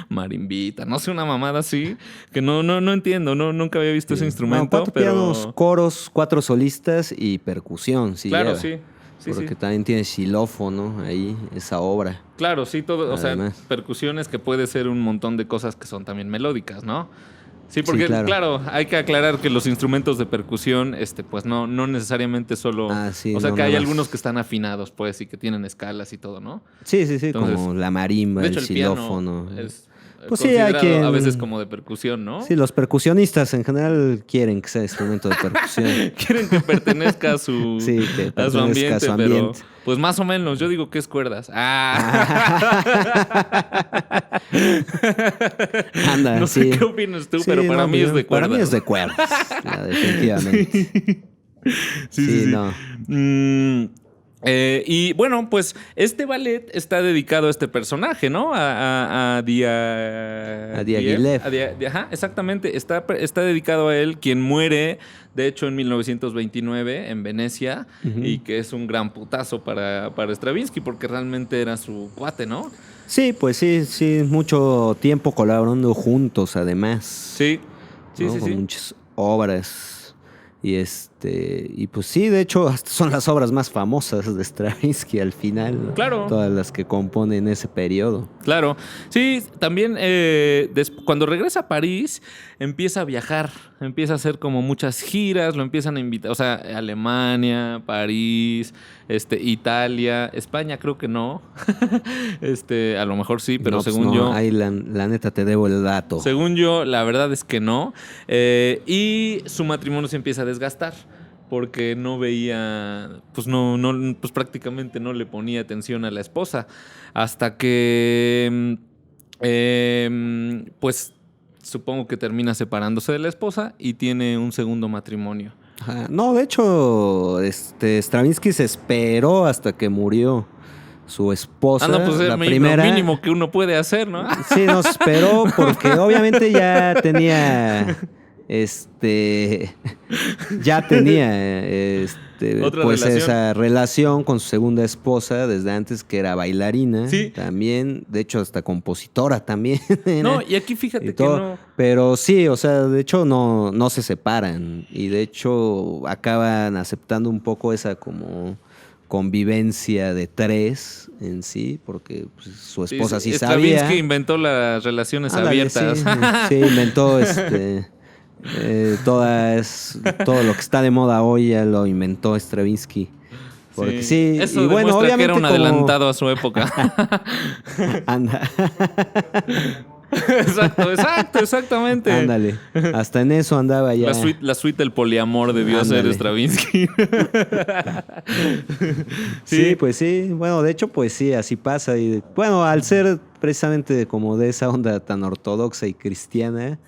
marimbita, no sé, una mamada así, que no entiendo, nunca había visto ese instrumento. 4 pero pianos, coros, 4 solistas y percusión, sí claro, lleva. sí. Sí, Porque sí. también tiene xilófono ahí, esa obra. Claro, sí, todo, o sea, Además. percusiones que puede ser un montón de cosas que son también melódicas, ¿no? Sí, porque, Sí, claro, hay que aclarar que los instrumentos de percusión, pues no necesariamente solo. Sí, o sea, no, que hay nada más. algunos que están afinados, pues, y que tienen escalas y todo, ¿no? Sí, Entonces, como la marimba, De el hecho, el piano xilófono. es Pues sí, hay considerado quien... a veces como de percusión, ¿no? Sí, los percusionistas en general quieren que sea instrumento de percusión. Quieren que pertenezca a su, Sí, que a su pertenezca ambiente, a su pero ambiente. pues más o menos, yo digo que es cuerdas. Anda, No sé sí. qué opinas tú, Sí, pero para no, mí es de cuerdas. Para mí es de cuerdas, definitivamente. Sí. No. Mm, Y bueno, pues este ballet está dedicado a este personaje, ¿no? A Diaghilev. Ajá, exactamente. Está dedicado a él, quien muere, de hecho, en 1929 en Venecia, y que es un gran putazo para Stravinsky, porque realmente era su cuate, ¿no? Sí, pues sí, mucho tiempo colaborando juntos, además. Sí, sí, ¿no? sí, Con sí. muchas obras. Y pues sí, de hecho, hasta son las obras más famosas de Stravinsky al final, ¿no? Claro. Todas las que componen ese periodo. Claro, sí, también cuando regresa a París empieza a viajar, empieza a hacer como muchas giras, lo empiezan a invitar, o sea, Alemania, París, Italia, España creo que no, a lo mejor sí, pero No, pues según no, yo, ahí la neta te debo el dato. según yo, la verdad es que no, y su matrimonio se empieza a desgastar. Porque no veía, pues prácticamente no le ponía atención a la esposa. Hasta que, pues supongo que termina separándose de la esposa y tiene un segundo matrimonio. Ajá. No, de hecho, Stravinsky se esperó hasta que murió su esposa. No, pues la es primera. lo mínimo que uno puede hacer, ¿no? Sí, nos esperó porque obviamente ya tenía Otra pues relación. esa relación con su segunda esposa desde antes, que era bailarina. Sí. También, de hecho hasta compositora también era, No, y aquí y fíjate que todo. no. Pero sí, o sea, de hecho no se separan y de hecho acaban aceptando un poco esa como convivencia de tres en sí, porque pues, su esposa sí Stravinsky sabía. inventó las relaciones Ándale, abiertas. sí, inventó todo lo que está de moda hoy, ya lo inventó Stravinsky. Porque sí, Eso y bueno, demuestra que era obviamente un adelantado a su época. Anda, Exactamente. ándale, hasta en eso andaba ya. La suite del poliamor debió ser Ándale. Stravinsky. Sí, pues sí, bueno, de hecho, pues sí, así pasa. Y bueno, al ser precisamente como de esa onda tan ortodoxa y cristiana,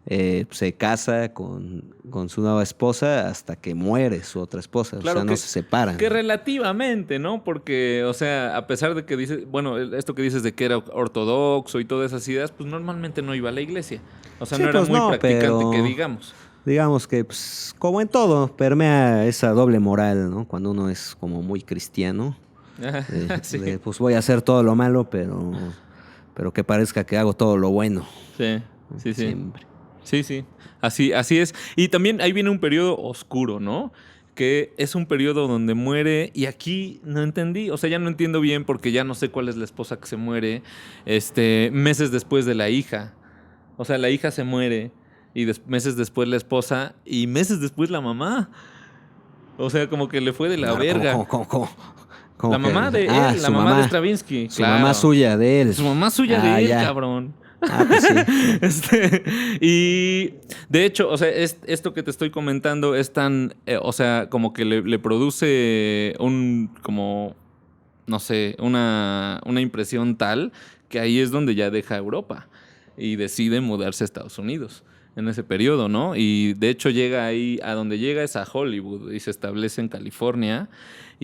pues se casa con su nueva esposa hasta que muere su otra esposa. Claro, o sea, no se separan. que relativamente, ¿no? Porque, o sea, a pesar de que dices, bueno, esto que dices de que era ortodoxo y todas esas ideas, pues normalmente no iba a la iglesia. O sea, Sí, no era pues muy no, practicante pero que digamos. digamos que, pues, como en todo, permea esa doble moral, ¿no? Cuando uno es como muy cristiano, Sí, pues voy a hacer todo lo malo, pero que parezca que hago todo lo bueno. sí, sí. Siempre. Sí. Así es. Y también ahí viene un periodo oscuro, ¿no? Que es un periodo donde muere, y aquí no entendí, o sea, ya no entiendo bien porque ya no sé cuál es la esposa que se muere, meses después de la hija. O sea, la hija se muere y meses después la esposa y meses después la mamá. O sea, como que le fue de la No, verga. ¿Cómo La que? mamá de él, la su mamá de Stravinsky. Su Claro. mamá suya de él. Su mamá suya de él, ya. cabrón. Pues sí. Y de hecho, o sea, esto que te estoy comentando es tan, o sea, como que le produce como, no sé, una impresión tal que ahí es donde ya deja Europa y decide mudarse a Estados Unidos en ese periodo, ¿no? Y de hecho llega ahí, a donde llega es a Hollywood y se establece en California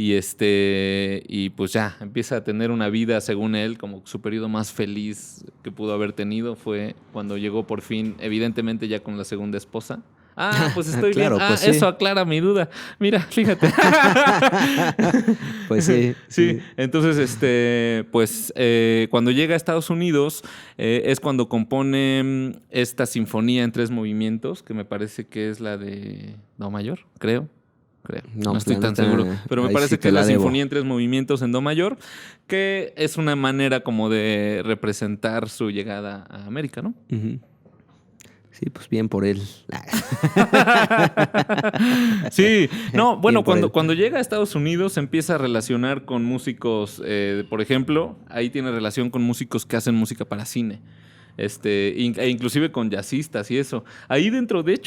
y pues ya empieza a tener una vida, según él, como su periodo más feliz que pudo haber tenido fue cuando llegó por fin, evidentemente ya con la segunda esposa. Ah, pues estoy Claro, bien. pues sí. Eso aclara mi duda. Mira, fíjate. Pues sí. Sí, entonces, pues cuando llega a Estados Unidos es cuando compone esta sinfonía en 3 movimientos, que me parece que es la de Do mayor, creo. No estoy tan seguro, pero me parece que es la sinfonía en 3 movimientos en Do mayor, que es una manera como de representar su llegada a América, ¿no? Uh-huh. Sí, pues bien por él. Sí, no, bueno, Bien cuando llega a Estados Unidos se empieza a relacionar con músicos, por ejemplo, ahí tiene relación con músicos que hacen música para cine. E inclusive con jazzistas y eso. Ahí dentro de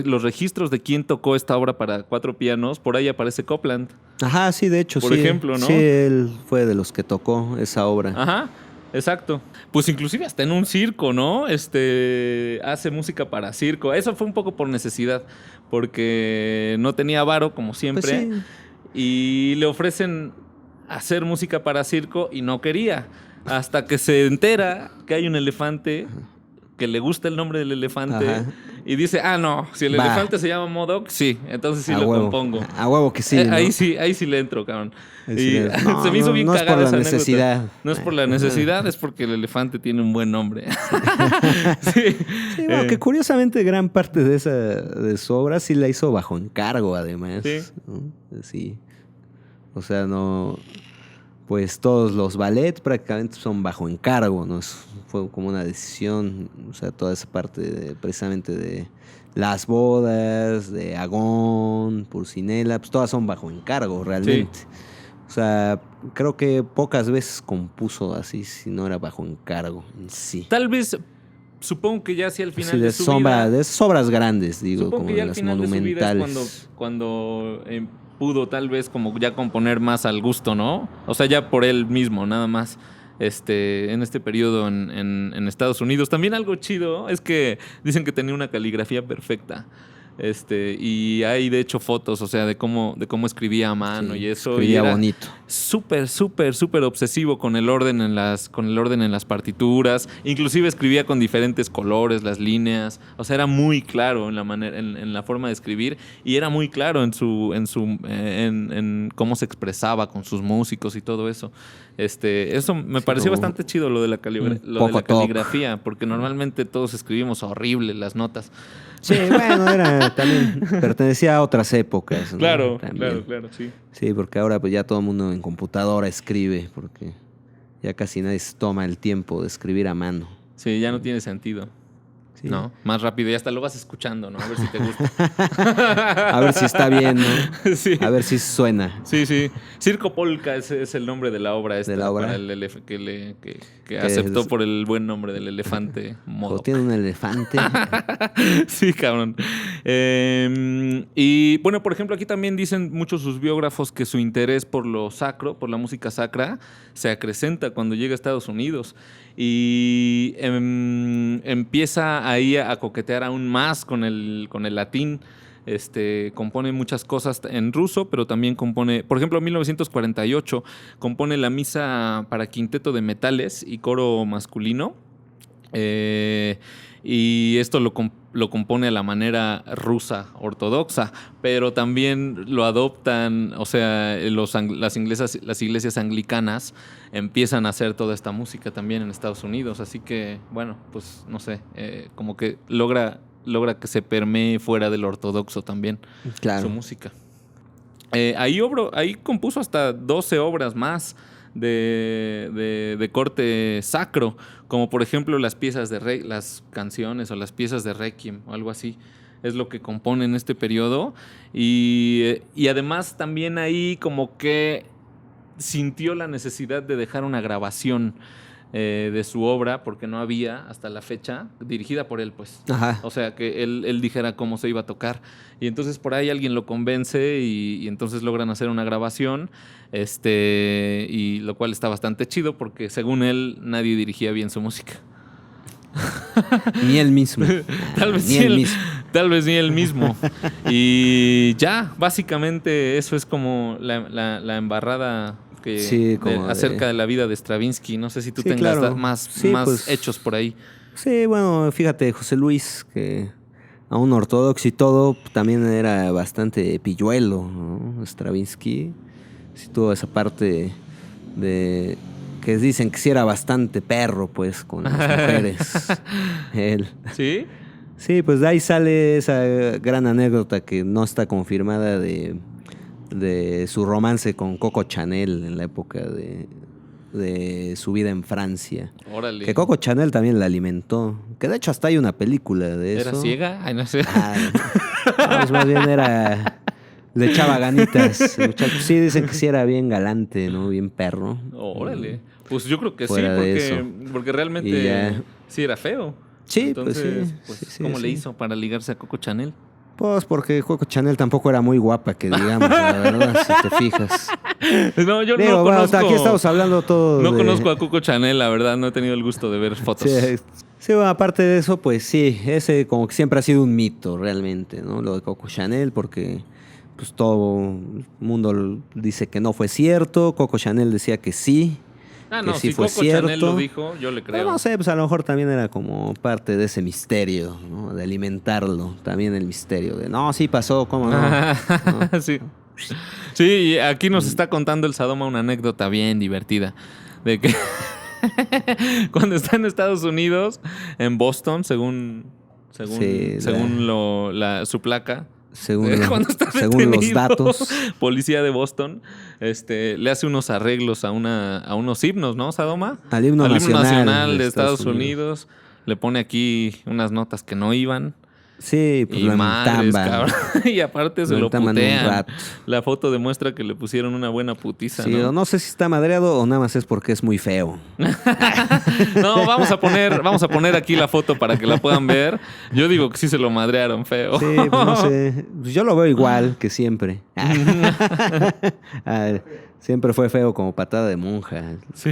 los registros de quién tocó esta obra para 4 pianos, por ahí aparece Copland. Ajá, sí, de hecho, Por sí. ejemplo, ¿no? Sí, él fue de los que tocó esa obra. Ajá. Exacto. Pues inclusive hasta en un circo, ¿no? Hace música para circo. Eso fue un poco por necesidad, porque no tenía varo, como Pues siempre, sí. y le ofrecen hacer música para circo y no quería. Hasta que se entera que hay un elefante, que le gusta el nombre del elefante, Ajá. y dice, no, si el Va. elefante se llama MODOK, sí, entonces sí A lo huevo. compongo. A huevo que sí, ¿no? Ahí sí le entro, cabrón. Ahí sí Y no, se me hizo no, bien no es cagada por la esa anécdota. necesidad. No es por la necesidad, es porque el elefante tiene un buen nombre. Sí. Sí, bueno, que curiosamente gran parte de su obra sí la hizo bajo encargo, además. Sí. ¿No? Sí. O sea, no... Pues todos los ballets prácticamente son bajo encargo, ¿no? Fue como una decisión, o sea, toda esa parte precisamente de las bodas, de Agón, Pulcinella, pues todas son bajo encargo realmente. O sea, creo que pocas veces compuso así si no era bajo encargo en sí. Tal vez, supongo que ya hacia el final Sí, de su vida... de esas obras grandes, digo, Supongo como que ya de al las final de su vida es monumentales. cuando pudo tal vez como ya componer más al gusto, ¿no? O sea, ya por él mismo, nada más. En este periodo en Estados Unidos. También algo chido es que dicen que tenía una caligrafía perfecta. Y hay de hecho fotos, o sea, de cómo escribía a mano Sí, y eso. Y escribía era bonito. súper obsesivo con el orden en las partituras. Inclusive escribía con diferentes colores, las líneas. O sea, era muy claro en la manera, en la forma de escribir. Y era muy claro en cómo se expresaba con sus músicos y todo eso. Eso me Sí, pareció como bastante chido lo de la poco toc. caligrafía, porque normalmente todos escribimos horrible las notas. Sí, bueno, también pertenecía a otras épocas, ¿no? Claro, También. claro, sí. Sí, porque ahora pues ya todo el mundo en computadora escribe, porque ya casi nadie se toma el tiempo de escribir a mano. Sí, ya no tiene sentido. Sí. No, más rápido y hasta lo vas escuchando, ¿no? A ver si te gusta. A ver si está bien, ¿no? Sí. A ver si suena. Sí. Circo Polka es el nombre de la obra esta. De la obra. Para que aceptó por el buen nombre del elefante O MODOK. tiene un elefante. Sí, cabrón. Y bueno, por ejemplo, aquí también dicen muchos sus biógrafos que su interés por lo sacro, por la música sacra, se acrecenta cuando llega a Estados Unidos. Y empieza ahí a coquetear aún más con el latín. Compone muchas cosas en ruso, pero también compone, por ejemplo, en 1948 compone la misa para quinteto de metales y coro masculino. Y esto lo compone a la manera rusa ortodoxa, pero también lo adoptan, o sea, las iglesias anglicanas empiezan a hacer toda esta música también en Estados Unidos, así que, bueno, pues no sé, como que logra que se permee fuera del ortodoxo también Claro. su música. Ahí compuso hasta 12 obras más de corte sacro, como por ejemplo las canciones o las piezas de Requiem o algo así. Es lo que compone en este periodo. Y además también ahí como que sintió la necesidad de dejar una grabación de su obra, porque no había hasta la fecha, dirigida por él, pues. Ajá. O sea, que él dijera cómo se iba a tocar. Y entonces por ahí alguien lo convence y entonces logran hacer una grabación, y lo cual está bastante chido porque según él nadie dirigía bien su música. Ni él mismo. Tal vez ni sí él mismo. Tal vez ni él mismo. Y ya, básicamente eso es como la embarrada Sí, como acerca de la vida de Stravinsky. No sé si tú Sí, tengas claro. más Sí, pues, hechos por ahí. Sí, bueno, fíjate, José Luis, que aún ortodoxo y todo, también era bastante pilluelo, ¿no? Stravinsky. Sí tuvo esa parte de que dicen que sí era bastante perro, pues, con las mujeres. Él. ¿Sí? Sí, pues de ahí sale esa gran anécdota que no está confirmada de su romance con Coco Chanel en la época de su vida en Francia. Órale. Que Coco Chanel también la alimentó. Que de hecho hasta hay una película de eso. ¿Era ciega? Ay, no sé. No, pues más bien le echaba ganitas. El muchacho. Sí, dicen que sí era bien galante, ¿no? Bien perro. Órale. Pues yo creo que sí, Fuera de eso. porque Y realmente ya. sí era feo. Sí, Entonces, pues sí. Sí, ¿cómo le sí. hizo para ligarse a Coco Chanel? Pues porque Coco Chanel tampoco era muy guapa, que digamos, la verdad, si te fijas. No, yo Digo, no bueno, conozco. aquí estamos hablando todo No de... conozco a Coco Chanel, la verdad, no he tenido el gusto de ver fotos. Sí, sí, bueno, aparte de eso, pues sí, ese como que siempre ha sido un mito realmente, ¿no? Lo de Coco Chanel, porque pues todo el mundo dice que no fue cierto, Coco Chanel decía que sí. Ah, Que no, sí si fue Coco Chanel cierto. lo dijo, yo le Pero creo. no sé, pues a lo mejor también era como parte de ese misterio, ¿no? De alimentarlo, también el misterio de, no, sí pasó, ¿cómo no? ¿No? Sí. Sí, y aquí nos está contando el Sadoma una anécdota bien divertida. De que cuando está en Estados Unidos, en Boston, según Sí, su placa, según, cuando está según los detenido, datos. policía de Boston, le hace unos arreglos a unos himnos, ¿no, Sadoma? Al himno nacional de Estados Unidos. Le pone aquí unas notas que no iban. Sí, pues Y lo madres, entamban. cabrón. Y aparte se Lo lo entamban un putean. rato. La foto demuestra que le pusieron una buena putiza, Sí, o ¿no? no sé si está madreado o nada más es porque es muy feo. No, vamos a poner aquí la foto para que la puedan ver. Yo digo que sí se lo madrearon feo. Sí, pues no sé. Pues yo lo veo igual que siempre. Ah, siempre fue feo como patada de monja. Sí.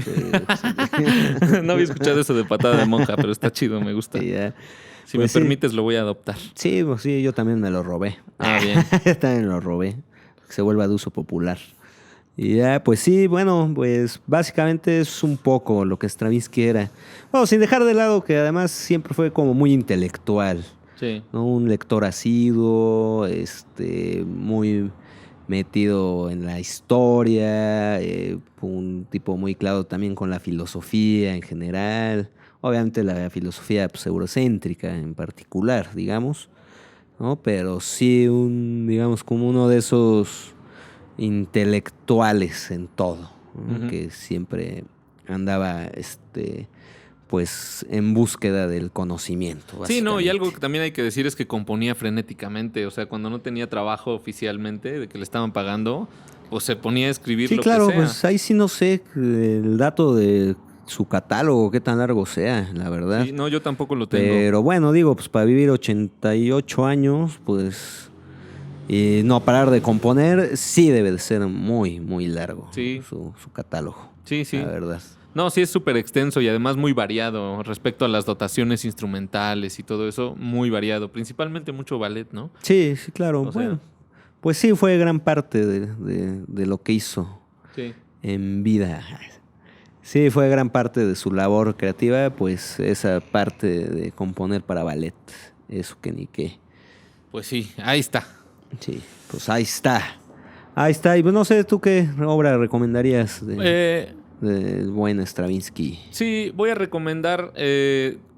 No había escuchado eso de patada de monja, pero está chido, me gusta. Sí, ya. Si Pues me sí. permites, lo voy a adoptar. Sí, pues sí, yo también me lo robé. Ah, bien. Yo también lo robé. Que se vuelva de uso popular. Y ya, pues sí, bueno, pues básicamente es un poco lo que Stravinsky era. Bueno, sin dejar de lado que además siempre fue como muy intelectual, Sí. ¿no? Un lector asiduo, muy metido en la historia, un tipo muy claro también con la filosofía en general. Obviamente la filosofía pues, eurocéntrica en particular, digamos, ¿no? Pero sí digamos, como uno de esos intelectuales en todo, ¿no? Ujú. Que siempre andaba, pues, en búsqueda del conocimiento. Sí, no, y básicamente. algo que también hay que decir es que componía frenéticamente. O sea, cuando no tenía trabajo oficialmente, de que le estaban pagando, pues se ponía a escribir Sí, lo claro, que sea. pues ahí sí no sé el dato de su catálogo, qué tan largo sea, la verdad. Sí, no, yo tampoco lo tengo. Pero bueno, digo, pues para vivir 88 años, pues, y no parar de componer, sí debe de ser muy, muy largo Sí. su catálogo, Sí, sí. la verdad. No, sí es súper extenso y además muy variado respecto a las dotaciones instrumentales y todo eso, muy variado. Principalmente mucho ballet, ¿no? Sí, sí, claro. O sea- Bueno, pues sí, fue gran parte de lo que hizo Sí. en vida. Sí, fue gran parte de su labor creativa, pues esa parte de componer para ballet, eso que ni qué. Pues sí, ahí está. Sí, pues ahí está. Ahí está. Y pues no sé, ¿tú qué obra recomendarías del buen Stravinsky? Sí, voy a recomendar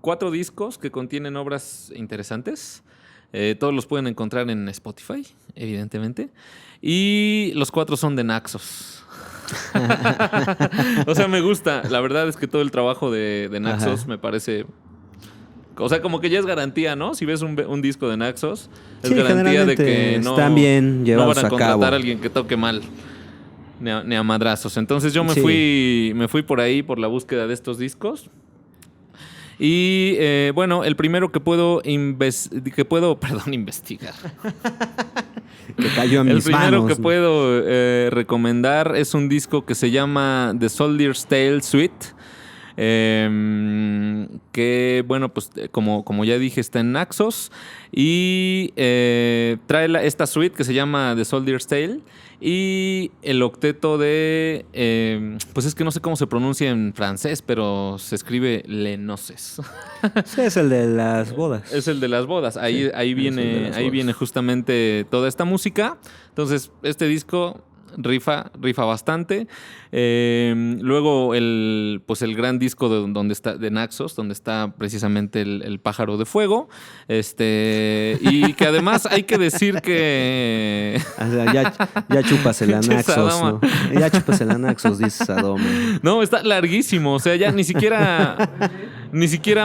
4 discos que contienen obras interesantes. Todos los pueden encontrar en Spotify, evidentemente. Y los 4 son de Naxos. O sea, me gusta. La verdad es que todo el trabajo de Naxos Ajá. me parece... O sea, como que ya es garantía, ¿no? Si ves un disco de Naxos, es Sí, garantía de que generalmente no, están bien no llevados van a a contratar cabo. a alguien que toque mal. Ni a madrazos. Entonces yo Sí. me fui por ahí por la búsqueda de estos discos. Y bueno, el primero que puedo perdón, investigar. Que cayó en El mis primero manos. que puedo recomendar es un disco que se llama The Soldier's Tale Suite. Que bueno, pues como ya dije, está en Naxos. Y trae esta suite que se llama The Soldier's Tale. Y el octeto de... pues es que no sé cómo se pronuncia en francés, pero se escribe Le Noces. Sí, es el de las bodas. Es el de las bodas. Ahí, Sí, ahí es el de viene, las ahí bodas. viene justamente toda esta música. Entonces, este disco rifa bastante. Luego pues el gran disco donde está de Naxos, donde está precisamente el pájaro de fuego. Y que además hay que decir que O sea, ya chupas el Pinche Anaxos, Sadoma. ¿no? Ya chupas el Anaxos, dice Sadoma. no, está larguísimo. O sea, ya ni siquiera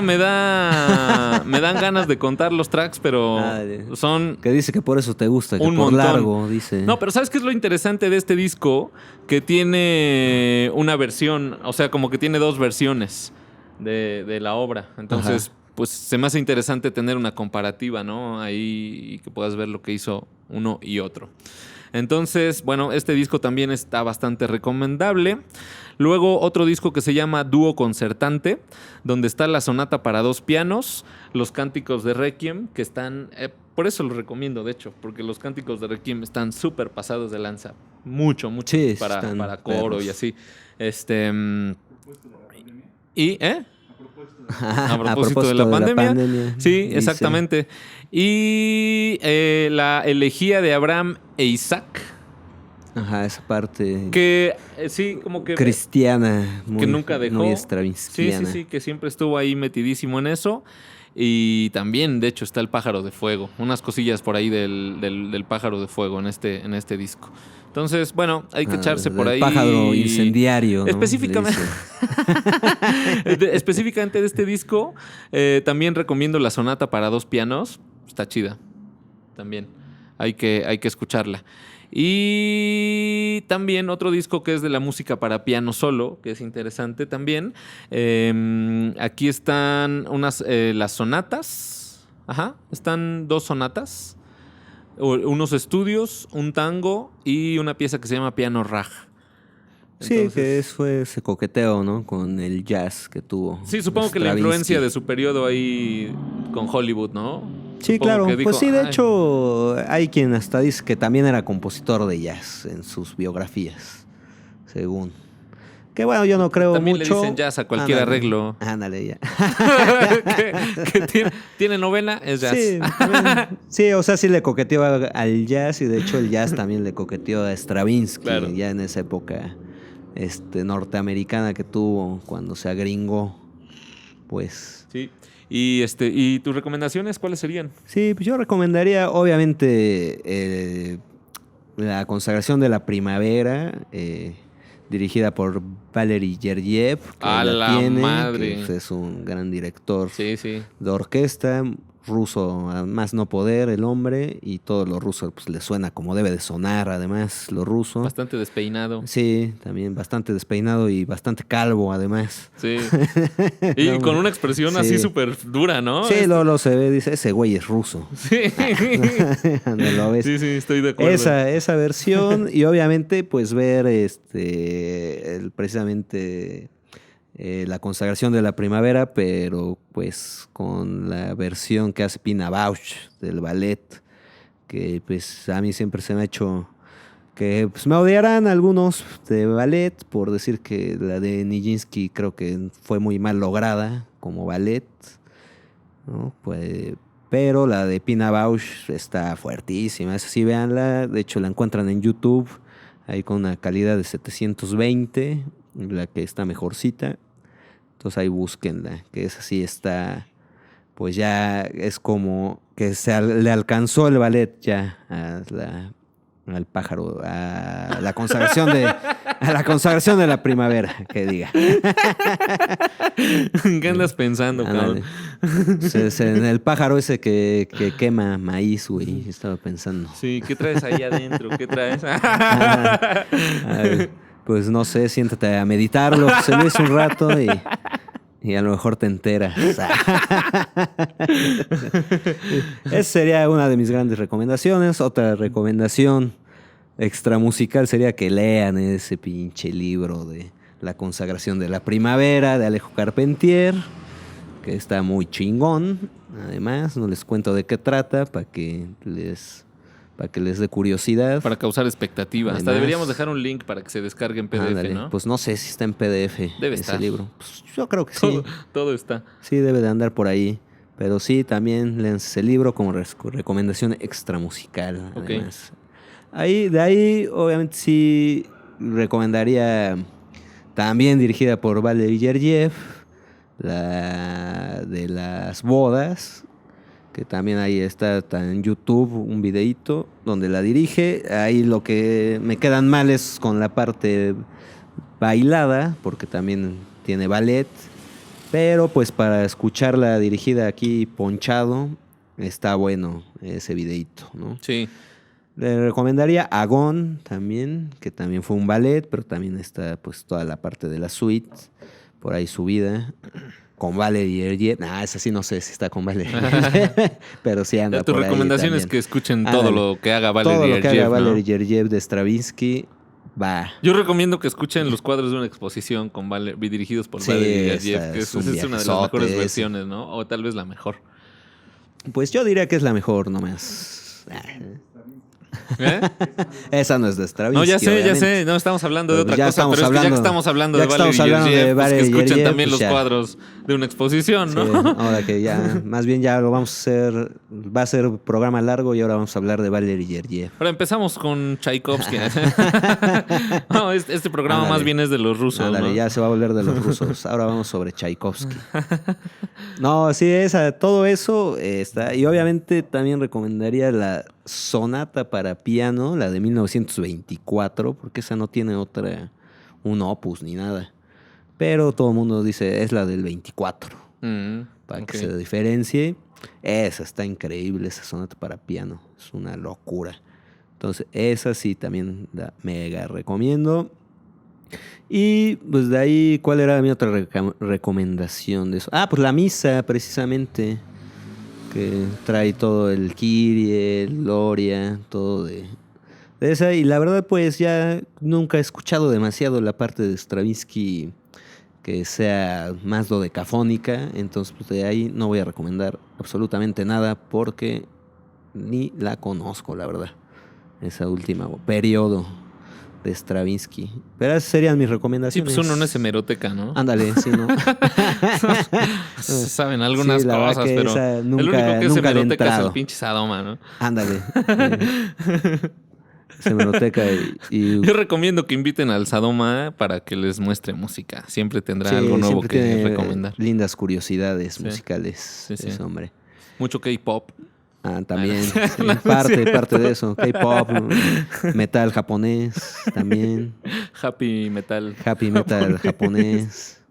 me dan ganas de contar los tracks, pero Madre. son Que dice que por eso te gusta, que un por montón. largo, dice. No, pero ¿sabes qué es lo interesante de este disco? Que tiene una versión, o sea, como que tiene 2 versiones de la obra. Entonces, pues se me hace interesante tener una comparativa, ¿no? Ahí y que puedas ver lo que hizo uno y otro. Entonces, bueno, este disco también está bastante recomendable. Luego otro disco que se llama Dúo Concertante, donde está la sonata para 2 pianos, los cánticos de Requiem, que están... por eso los recomiendo, de hecho, porque los cánticos de Requiem están súper pasados de lanza. Mucho Sí, para coro perros. y así. Y, A propósito de la pandemia. Sí, dice. exactamente. Y la elegía de Abraham e Isaac, Ajá, esa parte que sí, como que cristiana, que nunca dejó. muy Sí, stravinskiana. sí, que siempre estuvo ahí metidísimo en eso. Y también, de hecho, está el pájaro de fuego. Unas cosillas por ahí del pájaro de fuego en este disco. Entonces, bueno, hay que echarse por ahí. Pájaro incendiario, ¿no? Específicamente, específicamente de este disco, también recomiendo la sonata para 2 pianos. Está chida. También hay que escucharla. Y también otro disco que es de la música para piano solo, que es interesante también. Aquí están las sonatas. Ajá, están 2 sonatas. Unos estudios, un tango y una pieza que se llama Piano Rag. Sí, que fue ese coqueteo, ¿no? Con el jazz que tuvo. Sí, supongo que la influencia de su periodo ahí con Hollywood, ¿no? Sí, Supongo claro. que dijo, Pues sí, de hecho, hay quien hasta dice que también era compositor de jazz en sus biografías, según. Que bueno, yo no creo también mucho. Le dicen jazz a cualquier arreglo. Ándale, ya. que tiene novela, es jazz. Sí, sí, o sea, sí le coqueteó al jazz y de hecho el jazz también le coqueteó a Stravinsky, claro. Ya en esa época norteamericana que tuvo cuando se agringó, pues. Sí. ¿Y tus recomendaciones cuáles serían? Sí, pues yo recomendaría obviamente La consagración de la primavera, dirigida por Valery Gergiev, que ¡A la madre! que pues, es un gran director Sí, sí. de orquesta, ruso, a más no poder el hombre, y todo lo ruso pues le suena como debe de sonar, además, lo ruso. Bastante despeinado. Sí, también bastante despeinado y bastante calvo, además. Sí. Y no, con una expresión así súper dura, ¿no? Sí, luego se ve, dice, ese güey es ruso. Sí. No lo ves. Sí, estoy de acuerdo. Esa versión, y obviamente, pues ver precisamente la consagración de la primavera, pero pues con la versión que hace Pina Bausch del ballet, que pues a mí siempre se me ha hecho que pues, me odiarán algunos de ballet por decir que la de Nijinsky creo que fue muy mal lograda como ballet, ¿no? Pues, pero la de Pina Bausch está fuertísima, esa sí, véanla, de hecho la encuentran en YouTube, ahí con una calidad de 720, la que está mejorcita. Entonces ahí búsquenla, que esa sí está, pues ya es como que le alcanzó el ballet ya al pájaro, a la consagración de la primavera, que diga. ¿Qué andas pensando, cabrón? En el pájaro ese que quema maíz, güey, estaba pensando. Sí, ¿qué traes ahí adentro? ¿Qué traes? Pues no sé, siéntate a meditarlo, se lo hizo un rato y a lo mejor te enteras. Esa sería una de mis grandes recomendaciones. Otra recomendación extramusical sería que lean ese pinche libro de La consagración de la primavera de Alejo Carpentier, que está muy chingón. Además, no les cuento de qué trata para que les dé curiosidad. Para causar expectativa. Además, hasta deberíamos dejar un link para que se descargue en PDF, ándale, ¿no? Pues no sé si está en PDF debe ese estar. Libro. Pues yo creo que sí. Todo está. Sí, debe de andar por ahí. Pero sí, también lean ese libro como recomendación extramusical. Okay. Además. De ahí, obviamente, sí recomendaría también dirigida por Valery Gergiev, la de las bodas, que también ahí está en YouTube un videíto donde la dirige. Ahí lo que me quedan mal es con la parte bailada, porque también tiene ballet, pero pues para escucharla dirigida aquí ponchado, está bueno ese videíto, ¿no? Sí. Le recomendaría Agón también, que también fue un ballet, pero también está pues toda la parte de la suite por ahí subida. con Valery Gergiev. Esa sí no sé si está con Valery Gergiev, pero sí anda Tu por ahí recomendación es también. que escuchen todo lo que haga Todo Valery lo que haga Gergiev, ¿no? Valery Gergiev de Stravinsky va. Yo recomiendo que escuchen los cuadros de una exposición con dirigidos por Sí, Valery Gergiev, esa que es esa un es una de las viajezote, mejores ese. versiones, ¿no? O tal vez la mejor. Pues yo diría que es la mejor nomás. ¿Eh? Esa no es de Stravinsky. No, ya obviamente. sé. No, estamos hablando de Pero otra cosa, pero es que ya que estamos hablando de Valery Gergiev, pues que escuchen Gergiev, también pues los ya. cuadros de una exposición, Sí, ¿no? ahora que ya, más bien ya lo vamos a hacer, va a ser programa largo y ahora vamos a hablar de Valery Gergiev. Ahora empezamos con Tchaikovsky. No, este programa Ándale. más bien es de los rusos, Ándale, ¿no? ya se va a volver de los rusos. Ahora vamos sobre Tchaikovsky. No, sí, todo eso está. Y obviamente también recomendaría la sonata para piano, la de 1924, porque esa no tiene un opus ni nada. Pero todo el mundo dice, es la del 24, para ok. que se diferencie. Esa está increíble, esa sonata para piano. Es una locura. Entonces, esa sí también la mega recomiendo. Y pues de ahí, ¿cuál era mi otra recomendación de eso? Pues la misa, precisamente, que trae todo el Kyrie, el Gloria, todo de esa. Y la verdad, pues ya nunca he escuchado demasiado la parte de Stravinsky que sea más dodecafónica. Entonces, pues de ahí no voy a recomendar absolutamente nada porque ni la conozco, la verdad. Esa última periodo de Stravinsky. Pero esas serían mis Sí, recomendaciones. pues uno no es hemeroteca, ¿no? Ándale, sí, ¿no? Saben algunas Sí, la verdad cosas, que pero esa el único nunca que es le he hemeroteca es el entrado. pinche Sadoma, ¿no? Ándale. Hemeroteca y Yo recomiendo que inviten al Sadoma para que les muestre música. Siempre tendrá sí, algo nuevo siempre que tiene recomendar. lindas curiosidades Sí. musicales. Sí, sí. Ese hombre. Mucho K-pop. También. No, no es parte cierto. de eso. K-pop, metal japonés también. Happy metal. Happy metal japonés.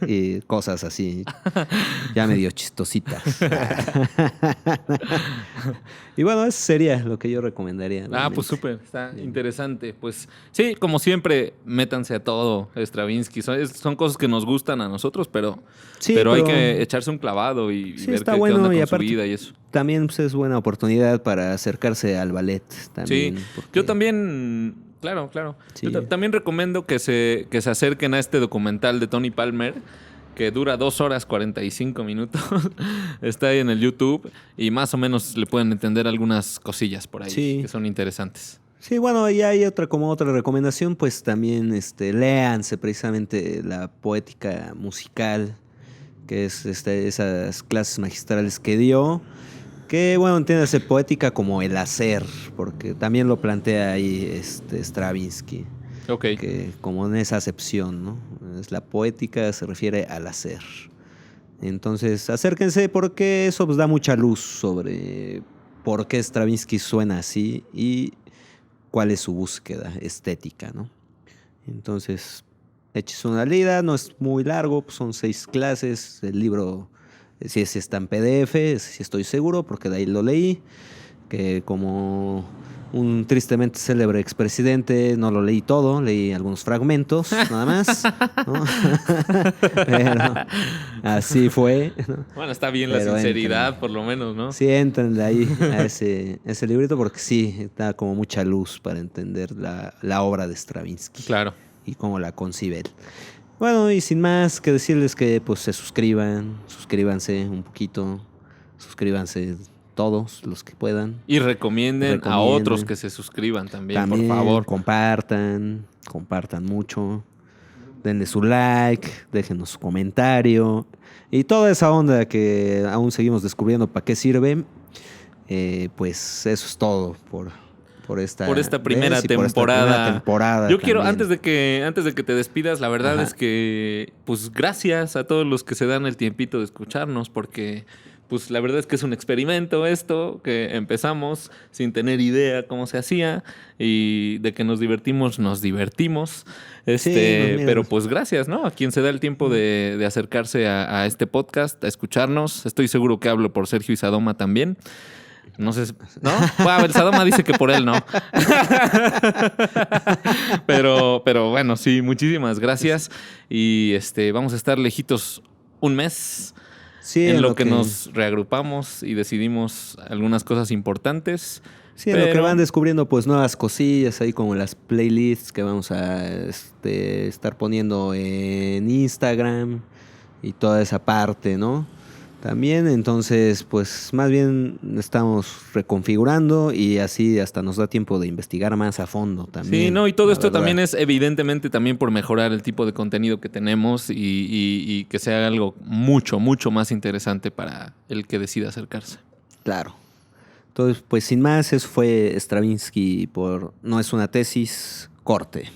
Y cosas así. Ya medio chistositas. Y bueno, eso sería lo que yo recomendaría. Pues súper, está interesante. Pues sí, como siempre, métanse a todo Stravinsky. Son cosas que nos gustan a nosotros, pero hay que echarse un clavado y sí, ver está qué bueno, onda y con su aparte vida y eso. también pues, es buena oportunidad para acercarse al ballet. También, Sí, porque- yo también, claro. Sí. Yo también recomiendo que se acerquen a este documental de Tony Palmer, que dura 2 horas 45 minutos. Está ahí en el YouTube y más o menos le pueden entender algunas cosillas por ahí Sí. que son interesantes. Sí, bueno, y hay otra recomendación, pues también léanse precisamente la poética musical, que es esas clases magistrales que dio, que bueno, entiéndase poética como el hacer, porque también lo plantea ahí Stravinsky, Ok. que como en esa acepción, ¿no? Es la poética se refiere al hacer. Entonces, acérquense porque eso pues da mucha luz sobre por qué Stravinsky suena así y cuál es su búsqueda estética, ¿no? Entonces, échese una leída, no es muy largo, pues son 6 clases. El libro, si está en PDF, si estoy seguro, porque de ahí lo leí. Que como un tristemente célebre expresidente, no lo leí todo, leí algunos fragmentos, nada más, ¿no? Pero así fue, ¿no? Bueno, está bien Pero la sinceridad, entren. por lo menos, ¿no? Sí, entren de ahí a ese librito porque sí, da como mucha luz para entender la obra de Stravinsky Claro. y cómo la concibe él. Bueno, y sin más que decirles que pues se suscríbanse un poquito, suscríbanse todos los que puedan. Y recomienden a otros que se suscriban también, por favor. Compartan mucho, denle su like, déjenos su comentario y toda esa onda que aún seguimos descubriendo para qué sirve. Pues eso es todo por esta primera vez y por esta temporada. primera temporada. Yo quiero, también. antes de que te despidas, la verdad Ajá. es que, pues gracias a todos los que se dan el tiempito de escucharnos, porque pues la verdad es que es un experimento esto, que empezamos sin tener idea cómo se hacía y de que nos divertimos. Pero pues gracias, ¿no? A quien se da el tiempo de acercarse a este podcast, a escucharnos. Estoy seguro que hablo por Sergio y Sadoma también. No sé, ¿no? Bueno, el Sadoma dice que por él no. Pero bueno, sí, muchísimas gracias. Y vamos a estar lejitos un mes Sí, en lo que nos reagrupamos y decidimos algunas cosas importantes. Sí, en lo que pero van descubriendo pues nuevas cosillas ahí como las playlists que vamos a estar poniendo en Instagram y toda esa parte, ¿no? También, entonces, pues más bien estamos reconfigurando y así hasta nos da tiempo de investigar más a fondo también. sí, no, y todo la esto verdad. también es evidentemente también por mejorar el tipo de contenido que tenemos y que sea algo mucho, mucho más interesante para el que decida acercarse. Claro. Entonces, pues sin más, eso fue Stravinsky por No es una tesis, corte.